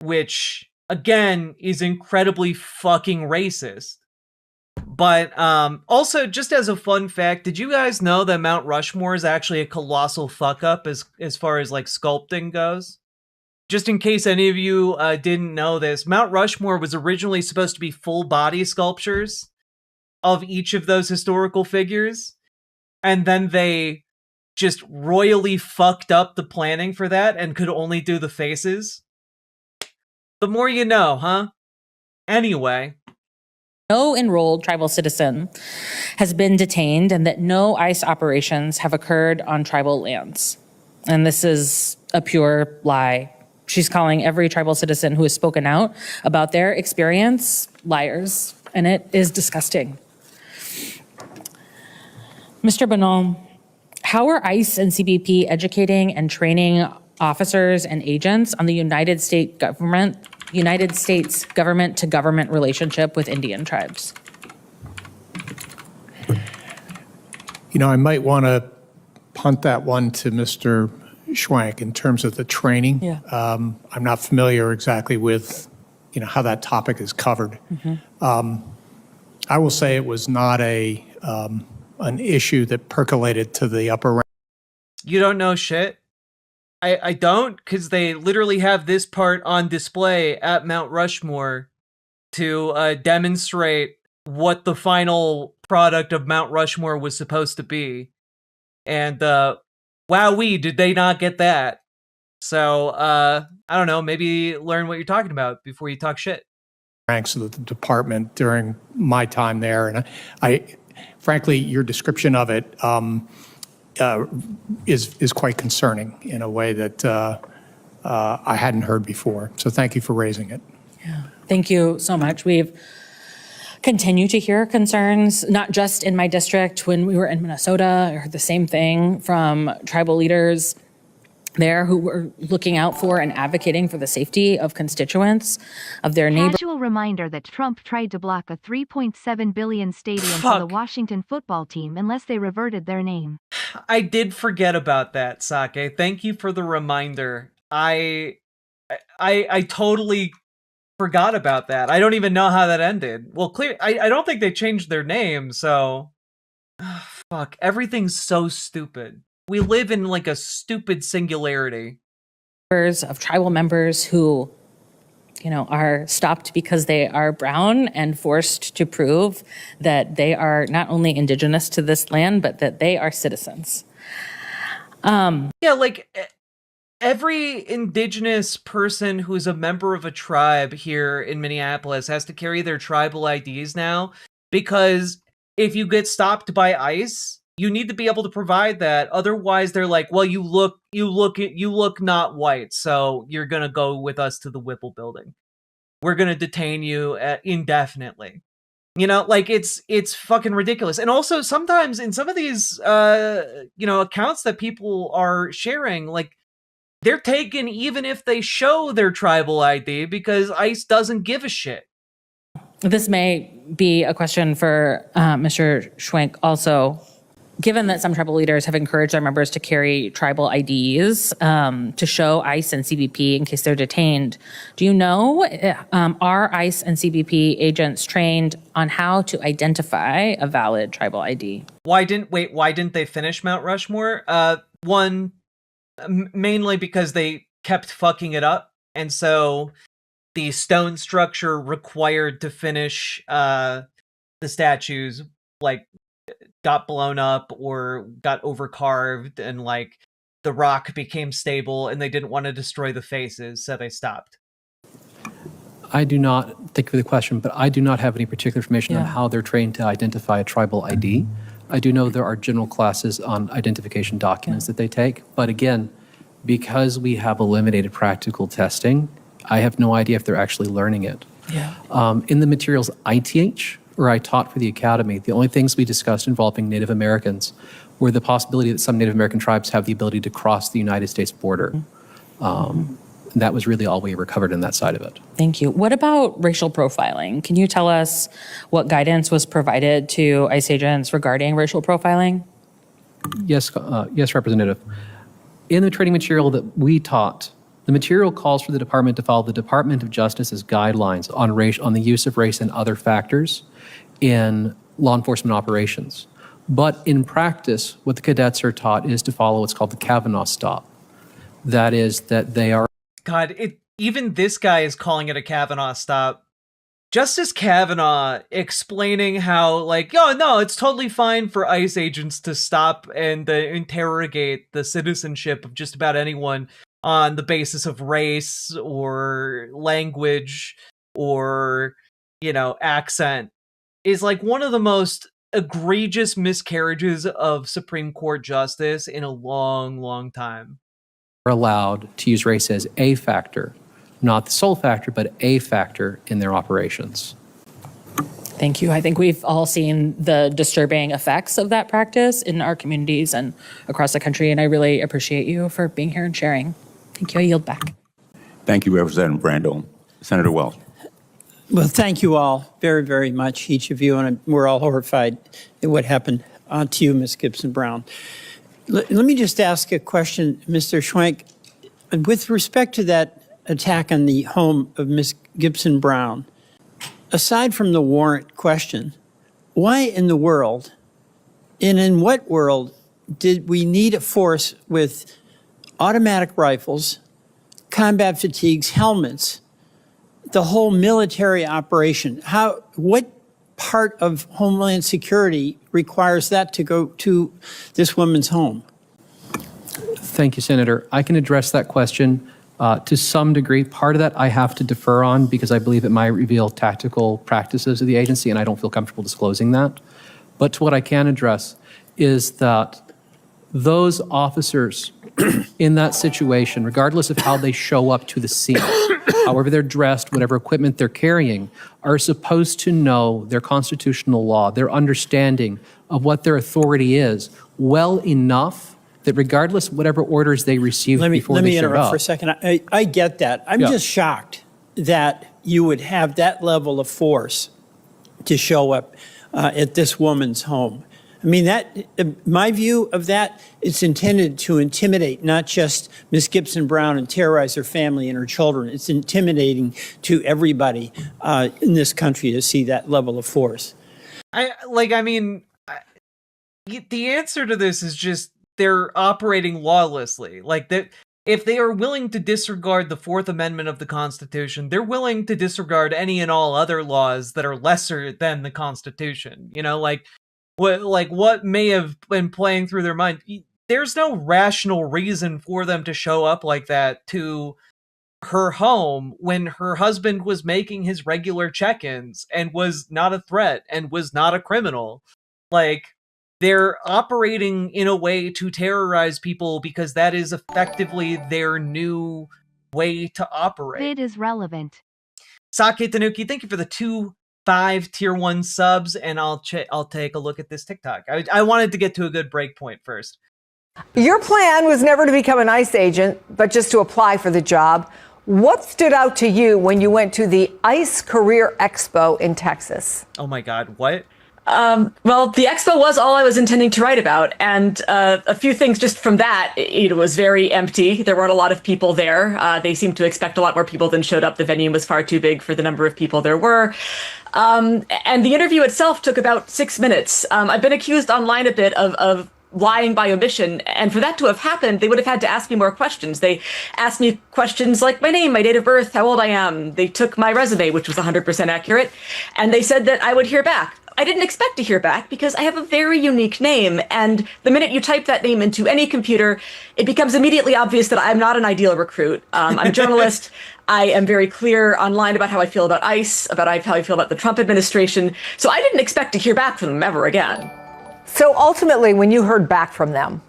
which again is incredibly fucking racist. But also, just as a fun fact, did you guys know that Mount Rushmore is actually a colossal fuck up as far as like sculpting goes? Just in case any of you didn't know this, Mount Rushmore was originally supposed to be full body sculptures of each of those historical figures. And then they just royally fucked up the planning for that and could only do the faces. The more you know, huh? Anyway. No enrolled tribal citizen has been detained and that no ICE operations have occurred on tribal lands. And this is a pure lie. She's calling every tribal citizen who has spoken out about their experience liars, and it is disgusting. Mr. Bonhomme, how are ICE and CBP educating and training officers and agents on the United States government to government relationship with Indian tribes? You know, I might want to punt that one to Mr. Schwank in terms of the training. Yeah. I'm not familiar exactly with, how that topic is covered. I will say it was not an issue that percolated to the upper rank. You don't know shit? I don't, because they literally have this part on display at Mount Rushmore to demonstrate what the final product of Mount Rushmore was supposed to be. And wowee, did they not get that? So, I don't know, maybe learn what you're talking about before you talk shit. Ranks of the department during my time there. And I frankly, your description of it is quite concerning in a way that I hadn't heard before. So thank you for raising it. Yeah, thank you so much. We've continued to hear concerns, not just in my district. When we were in Minnesota, I heard the same thing from tribal leaders there who were looking out for and advocating for the safety of constituents, of their neighbors. Casual reminder that Trump tried to block a $3.7 billion stadium for the Washington football team unless they reverted their name. I did forget about that, Sake. Thank you for the reminder. I totally forgot about that. I don't even know how that ended. Well, I don't think they changed their name, so... fuck, everything's so stupid. We live in like a stupid singularity. Of tribal members who, are stopped because they are brown and forced to prove that they are not only indigenous to this land, but that they are citizens. Yeah, like every indigenous person who's a member of a tribe here in Minneapolis has to carry their tribal IDs now, because if you get stopped by ICE, you need to be able to provide that. Otherwise, they're like, well, you look not white, so you're gonna go with us to the Whipple building. We're gonna detain you indefinitely. Like it's fucking ridiculous. And also, sometimes in some of these, accounts that people are sharing, like they're taken even if they show their tribal ID because ICE doesn't give a shit. This may be a question for Mr. Schwank also. Given that some tribal leaders have encouraged their members to carry tribal IDs to show ICE and CBP in case they're detained, do you know, are ICE and CBP agents trained on how to identify a valid tribal ID? Why didn't they finish Mount Rushmore? One, mainly because they kept fucking it up, and so the stone structure required to finish the statues, like, got blown up or got overcarved, and like the rock became stable and they didn't want to destroy the faces, so they stopped. I do not, thank you for the question, but I do not have any particular information on how they're trained to identify a tribal ID. I do know there are general classes on identification documents that they take, but again, because we have eliminated practical testing, I have no idea if they're actually learning it. In the materials I teach, or I taught for the academy, the only things we discussed involving Native Americans were the possibility that some Native American tribes have the ability to cross the United States border. That was really all we ever covered in that side of it. Thank you. What about racial profiling? Can you tell us what guidance was provided to ICE agents regarding racial profiling? Yes, yes, Representative. In the training material that we taught, the material calls for the department to follow the Department of Justice's guidelines on the use of race and other factors in law enforcement operations. But in practice, what the cadets are taught is to follow what's called the Kavanaugh stop. That is that they are... God, even this guy is calling it a Kavanaugh stop. Justice Kavanaugh explaining how, like, oh, no, it's totally fine for ICE agents to stop and interrogate the citizenship of just about anyone on the basis of race or language or, accent, is like one of the most egregious miscarriages of Supreme Court justice in a long, long time. Are allowed to use race as a factor, not the sole factor, but a factor in their operations. Thank you. I think we've all seen the disturbing effects of that practice in our communities and across the country, and I really appreciate you for being here and sharing. Thank you. I yield back. Thank you, Representative Brandel. Senator Wells. Well, thank you all very, very much, each of you, and we're all horrified at what happened to you, Ms. Gibson Brown. Let me just ask a question, Mr. Schwenk. With respect to that attack on the home of Ms. Gibson Brown, aside from the warrant question, why in the world, and in what world, did we need a force with automatic rifles, combat fatigues, helmets, the whole military operation? What part of Homeland Security requires that to go to this woman's home? Thank you, Senator. I can address that question to some degree. Part of that I have to defer on because I believe it might reveal tactical practices of the agency, and I don't feel comfortable disclosing that. But to what I can address is that those officers in that situation, regardless of how they show up to the scene, however they're dressed, whatever equipment they're carrying, are supposed to know their constitutional law, their understanding of what their authority is, well enough that regardless of whatever orders they receive before they show up. Let me interrupt for a second. I get that. I'm just shocked that you would have that level of force to show up at this woman's home. I mean, my view of that, it's intended to intimidate not just Ms. Gibson Brown and terrorize her family and her children. It's intimidating to everybody in this country to see that level of force. The answer to this is just they're operating lawlessly. Like, that, if they are willing to disregard the Fourth Amendment of the Constitution, they're willing to disregard any and all other laws that are lesser than the Constitution. What may have been playing through their mind. There's no rational reason for them to show up like that to her home when her husband was making his regular check-ins and was not a threat and was not a criminal. Like, they're operating in a way to terrorize people because that is effectively their new way to operate. It is relevant. Sake Tanuki, thank you for the 5 tier 1 subs, and I'll take a look at this TikTok. I wanted to get to a good break point first. Your plan was never to become an ICE agent, but just to apply for the job. What stood out to you when you went to the ICE Career Expo in Texas? Oh my God, what? Well, the expo was all I was intending to write about. And a few things just from that, it was very empty. There weren't a lot of people there. They seemed to expect a lot more people than showed up. The venue was far too big for the number of people there were. And the interview itself took about 6 minutes. I've been accused online a bit of lying by omission. And for that to have happened, they would have had to ask me more questions. They asked me questions like my name, my date of birth, how old I am. They took my resume, which was 100% accurate, and they said that I would hear back. I didn't expect to hear back because I have a very unique name. And the minute you type that name into any computer, it becomes immediately obvious that I'm not an ideal recruit. I'm a journalist. I am very clear online about how I feel about ICE, about how I feel about the Trump administration. So I didn't expect to hear back from them ever again. So ultimately, when you heard back from them,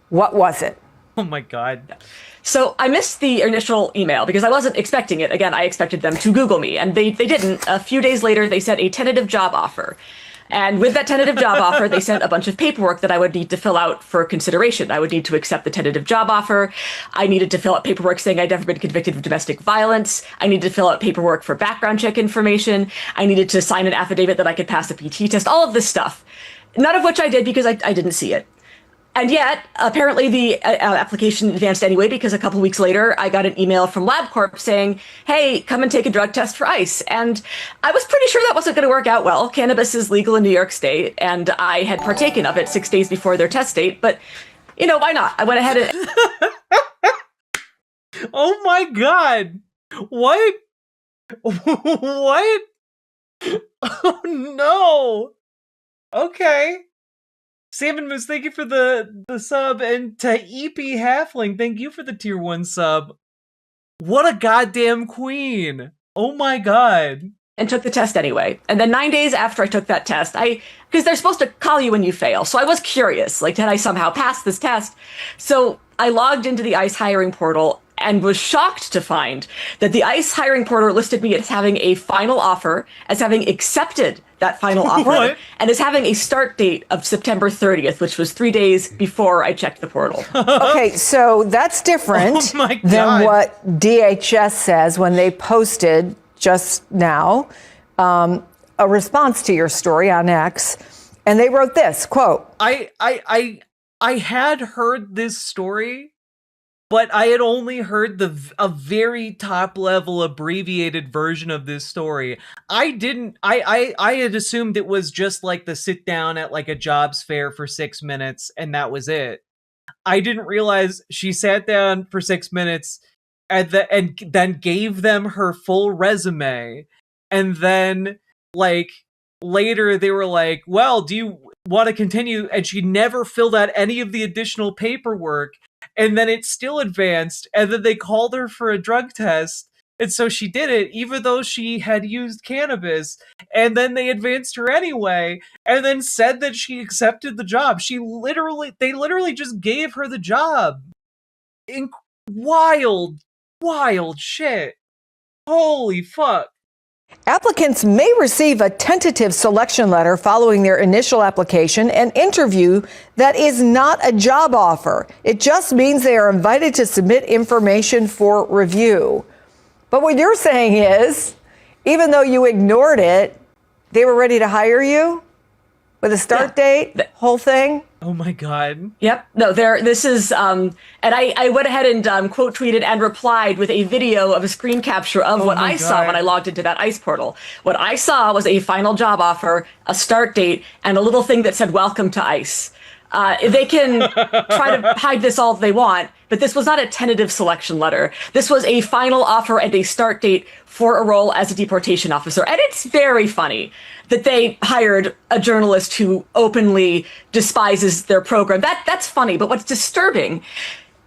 what was it? Oh my God. So I missed the initial email because I wasn't expecting it. Again, I expected them to Google me, and they didn't. A few days later, they sent a tentative job offer. And with that tentative job offer, they sent a bunch of paperwork that I would need to fill out for consideration. I would need to accept the tentative job offer. I needed to fill out paperwork saying I'd never been convicted of domestic violence. I needed to fill out paperwork for background check information. I needed to sign an affidavit that I could pass a PT test, all of this stuff. None of which I did because I didn't see it. And yet, apparently the application advanced anyway, because a couple weeks later, I got an email from LabCorp saying, hey, come and take a drug test for ICE. And I was pretty sure that wasn't going to work out well. Cannabis is legal in New York State, and I had partaken of it 6 days before their test date. But, you know, why not? I went ahead and... Oh my God. What? What? Oh no. Okay. Salmon Moose, thank you for the sub, and to EP Halfling, thank you for the tier 1 sub. What a goddamn queen. Oh my God. And took the test anyway. And then 9 days after I took that test, because they're supposed to call you when you fail. So I was curious, like, did I somehow pass this test? So I logged into the ICE hiring portal and was shocked to find that the ICE hiring portal listed me as having a final offer, as having accepted that final offer, and as having a start date of September 30th, which was 3 days before I checked the portal. Okay, so that's different than what DHS says when they posted just now a response to your story on X, and they wrote this, quote, I had heard this story, but I had only heard a very top level abbreviated version of this story. I had assumed it was just like the sit down at like a jobs fair for 6 minutes and that was it. I didn't realize she sat down for 6 minutes and then gave them her full resume. And then like later they were like, well, do you want to continue? And she never filled out any of the additional paperwork. And then it still advanced, and then they called her for a drug test, and so she did it, even though she had used cannabis, and then they advanced her anyway, and then said that she accepted the job. They literally just gave her the job. Wild shit. Holy fuck. applicants may receive a tentative selection letter following their initial application and interview that is not a job offer. It just means they are invited to submit information for review. But what you're saying is, even though you ignored it, they were ready to hire you with a start date, whole thing? Oh my God. Yep. No, this is, and I went ahead and quote tweeted and replied with a video of a screen capture of what I saw when I logged into that ICE portal. What I saw was a final job offer, a start date, and a little thing that said, "Welcome to ICE." They can try to hide this all they want, but this was not a tentative selection letter. This was a final offer and a start date for a role as a deportation officer. And it's very funny that they hired a journalist who openly despises their program. That's funny, but what's disturbing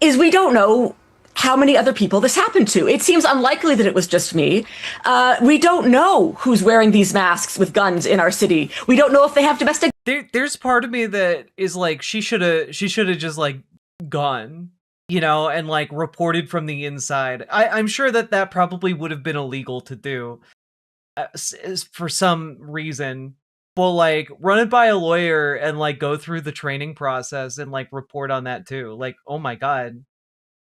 is we don't know how many other people this happened to. It seems unlikely that it was just me. We don't know who's wearing these masks with guns in our city. We don't know if they have domestic. There's part of me that is like, she should have just like gone, you know, and like reported from the inside. I'm sure that probably would have been illegal to do for some reason. But like run it by a lawyer and like go through the training process and like report on that too. Like, oh my God.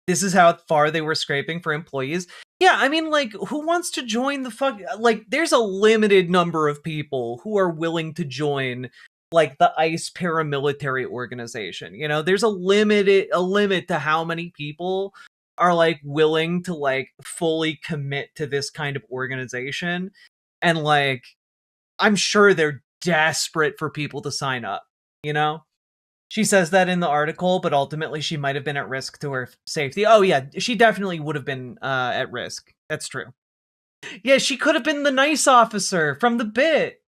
This is how far they were scraping for employees. Yeah, I mean, like, who wants to join the fuck? Like, there's a limited number of people who are willing to join, like, the ICE paramilitary organization. You know, there's a limit to how many people are, like, willing to, like, fully commit to this kind of organization. And, like, I'm sure they're desperate for people to sign up, you know? She says that in the article, but ultimately she might have been at risk to her safety. Oh yeah, she definitely would have been at risk. That's true. Yeah, she could have been the nice officer from the bit.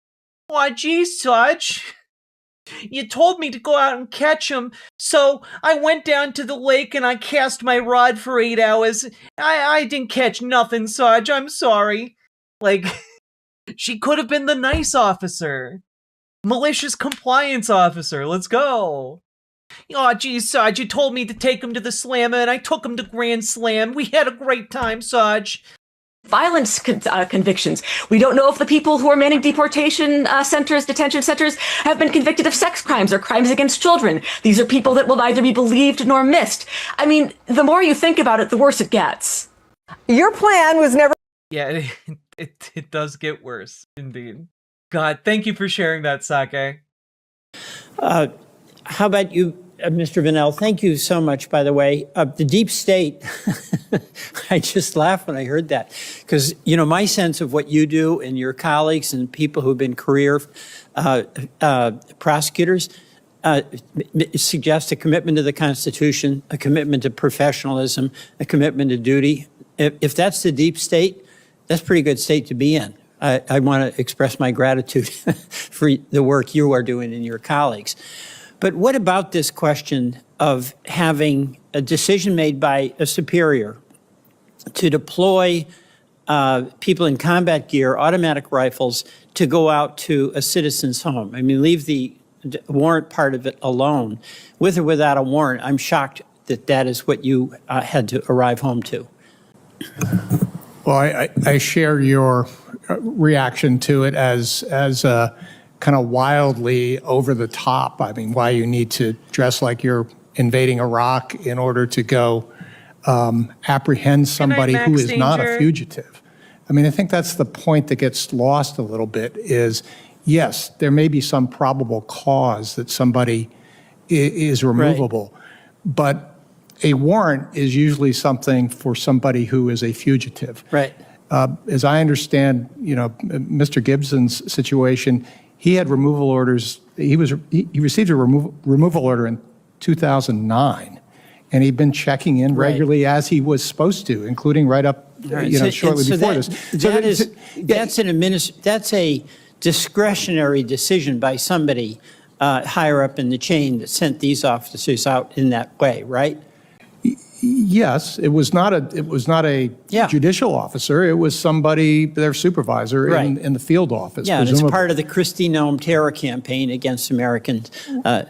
Aw, geez, Sarge. You told me to go out and catch him, so I went down to the lake and I cast my rod for 8 hours. I didn't catch nothing, Sarge. I'm sorry. Like, she could have been the nice officer. Malicious compliance officer. Let's go. Aw, geez, Sarge, you told me to take him to the Slammer, and I took him to Grand Slam. We had a great time, Sarge. Violence convictions. We don't know if the people who are manning deportation centers, detention centers, have been convicted of sex crimes or crimes against children. These are people that will neither be believed nor missed. I mean, the more you think about it, the worse it gets. Your plan was never... Yeah, it does get worse, indeed. God, thank you for sharing that, Sake. How about you, Mr. Vanel? Thank you so much, by the way. The deep state, I just laughed when I heard that. Because, you know, my sense of what you do and your colleagues and people who've been career prosecutors suggests a commitment to the Constitution, a commitment to professionalism, a commitment to duty. If that's the deep state, that's a pretty good state to be in. I want to express my gratitude for the work you are doing and your colleagues. But what about this question of having a decision made by a superior to deploy people in combat gear, automatic rifles, to go out to a citizen's home? I mean, leave the warrant part of it alone. With or without a warrant, I'm shocked that that is what you had to arrive home to. Well, I share your reaction to it as kind of wildly over the top. I mean, why you need to dress like you're invading Iraq in order to go apprehend somebody who is not a fugitive. I mean, I think that's the point that gets lost a little bit is, yes, there may be some probable cause that somebody is removable, but a warrant is usually something for somebody who is a fugitive. Right. As I understand, you know, Mr. Gibson's situation, he had removal orders. He received a removal order in 2009, and he'd been checking in regularly as he was supposed to, including right up, shortly before this. That's a discretionary decision by somebody higher up in the chain that sent these officers out in that way, right? Yes, it was not a judicial officer. It was somebody, their supervisor in the field office. Yeah, and it's part of the Kristi Noem terror campaign against Americans. Right.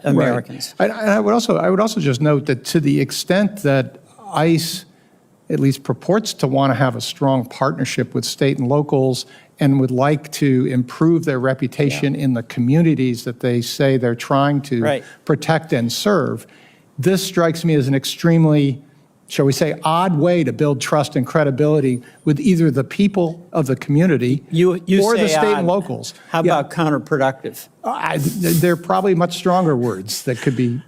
I would also just note that to the extent that ICE at least purports to want to have a strong partnership with state and locals and would like to improve their reputation in the communities that they say they're trying to protect and serve, this strikes me as an extremely, shall we say, odd way to build trust and credibility with either the people of the community or the state and locals. How about counterproductive? There are probably much stronger words that could be,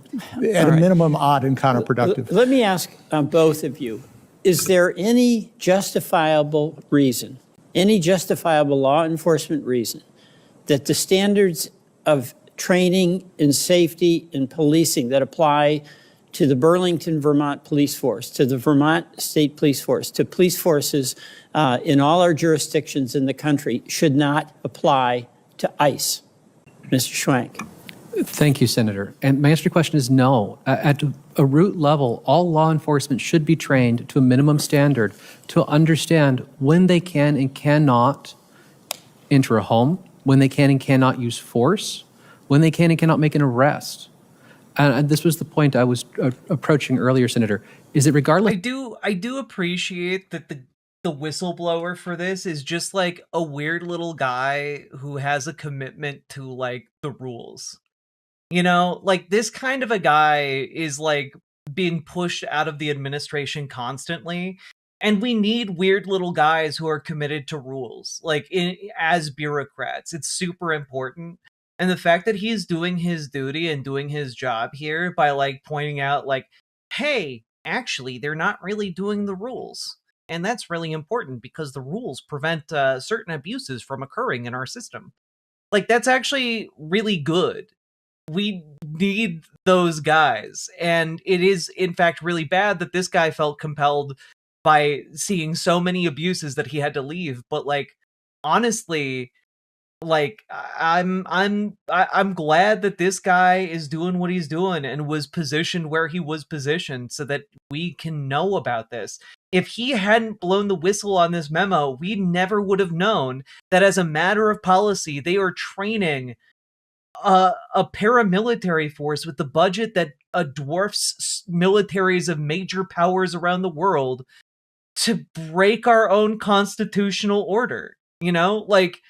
at a minimum, odd and counterproductive. Let me ask both of you, is there any justifiable reason, any justifiable law enforcement reason that the standards of training in safety and policing that apply to the Burlington, Vermont police force, to the Vermont State Police Force, to police forces in all our jurisdictions in the country should not apply to ICE? Mr. Schwank. Thank you, Senator. And my answer to your question is no. At a root level, all law enforcement should be trained to a minimum standard to understand when they can and cannot enter a home, when they can and cannot use force, when they can and cannot make an arrest. And this was the point I was approaching earlier, Senator. Is it regardless? I do appreciate that the whistleblower for this is just like a weird little guy who has a commitment to like the rules. You know, like this kind of a guy is like being pushed out of the administration constantly. And we need weird little guys who are committed to rules, like as bureaucrats. It's super important. And the fact that he's doing his duty and doing his job here by like pointing out like, hey, actually, they're not really doing the rules. And that's really important because the rules prevent certain abuses from occurring in our system. Like, that's actually really good. We need those guys. And it is, in fact, really bad that this guy felt compelled by seeing so many abuses that he had to leave. But, like, honestly, Like, I'm glad that this guy is doing what he's doing and was positioned where he was positioned so that we can know about this. If he hadn't blown the whistle on this memo, we never would have known that as a matter of policy, they are training a paramilitary force with the budget that dwarfs militaries of major powers around the world to break our own constitutional order. You know, like,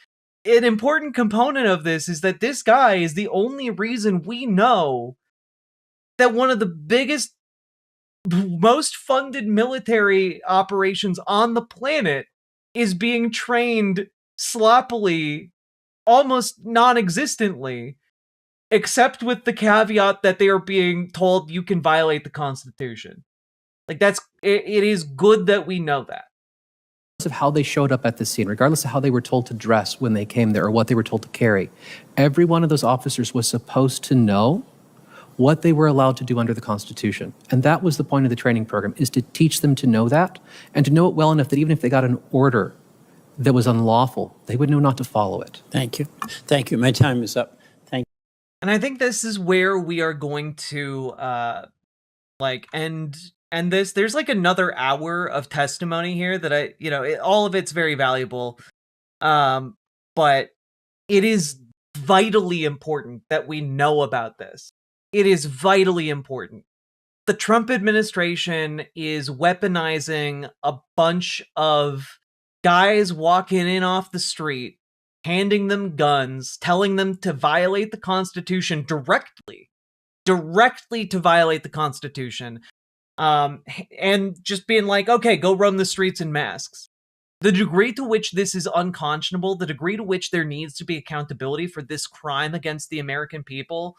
an important component of this is that this guy is the only reason we know that one of the biggest, most funded military operations on the planet is being trained sloppily, almost non-existently, except with the caveat that they are being told you can violate the Constitution. Like, it is good that we know that. Of how they showed up at the scene, regardless of how they were told to dress when they came there or what they were told to carry, every one of those officers was supposed to know what they were allowed to do under the Constitution. And that was the point of the training program, is to teach them to know that and to know it well enough that even if they got an order that was unlawful, they would know not to follow it. Thank you. Thank you. My time is up. Thank you. And I think this is where we are going to end this. There's like another hour of testimony here that all of it's very valuable. But it is vitally important that we know about this. It is vitally important. The Trump administration is weaponizing a bunch of guys walking in off the street, handing them guns, telling them to violate the Constitution directly to violate the Constitution. And just being like, okay, go roam the streets in masks. The degree to which this is unconscionable, the degree to which there needs to be accountability for this crime against the American people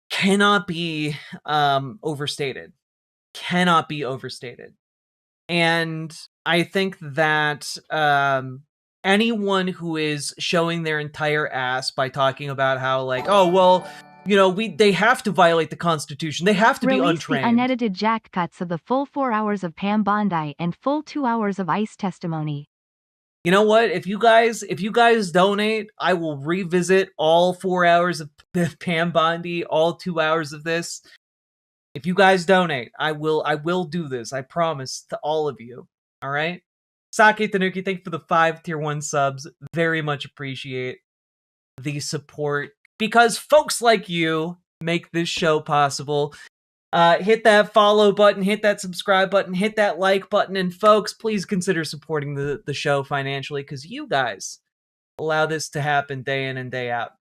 cannot be overstated. Cannot be overstated. And I think that anyone who is showing their entire ass by talking about how, like, oh, well, they have to violate the Constitution. They have to be untrained. Release the unedited jack cuts of the full 4 hours of Pam Bondi and full 2 hours of ICE testimony. You know what? If you guys donate, I will revisit all 4 hours of Pam Bondi, all 2 hours of this. If you guys donate, I will do this. I promise to all of you. All right? Sake Tanuki, thank you for the 5 tier 1 subs. Very much appreciate the support. Because folks like you make this show possible. Hit that follow button, hit that subscribe button, hit that like button, and folks, please consider supporting the show financially, because you guys allow this to happen day in and day out.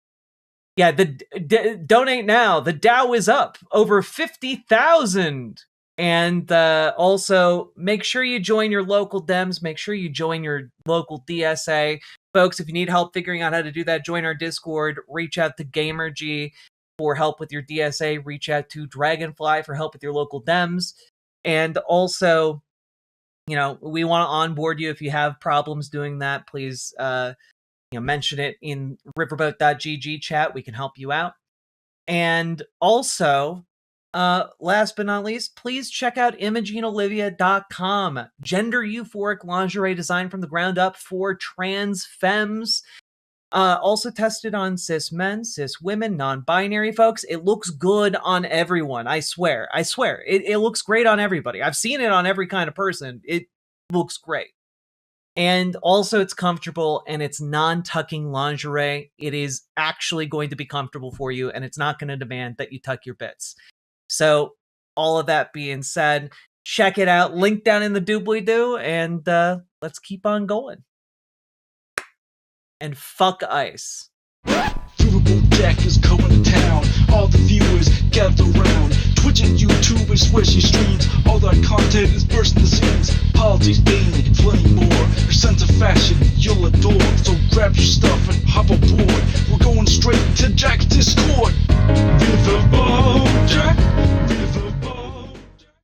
Yeah, donate now. The Dow is up over 50,000. And also, make sure you join your local Dems. Make sure you join your local DSA. Folks, if you need help figuring out how to do that, join our Discord. Reach out to GamerG for help with your DSA. Reach out to Dragonfly for help with your local Dems. And also, we want to onboard you. If you have problems doing that, please mention it in riverboat.gg chat. We can help you out. And also, last but not least, please check out ImogeneOlivia.com. Gender euphoric lingerie designed from the ground up for trans femmes. Also tested on cis men, cis women, non-binary folks. It looks good on everyone. I swear. It looks great on everybody. I've seen it on every kind of person. It looks great. And also it's comfortable, and it's non-tucking lingerie. It is actually going to be comfortable for you, and it's not going to demand that you tuck your bits. So, all of that being said, check it out. Link down in the doobly-doo, and let's keep on going. And fuck ICE. Riverboat Jack is going to town. All the viewers gather round. Twitch and YouTube is where she streams. All that content is bursting the seams. Politics, baby.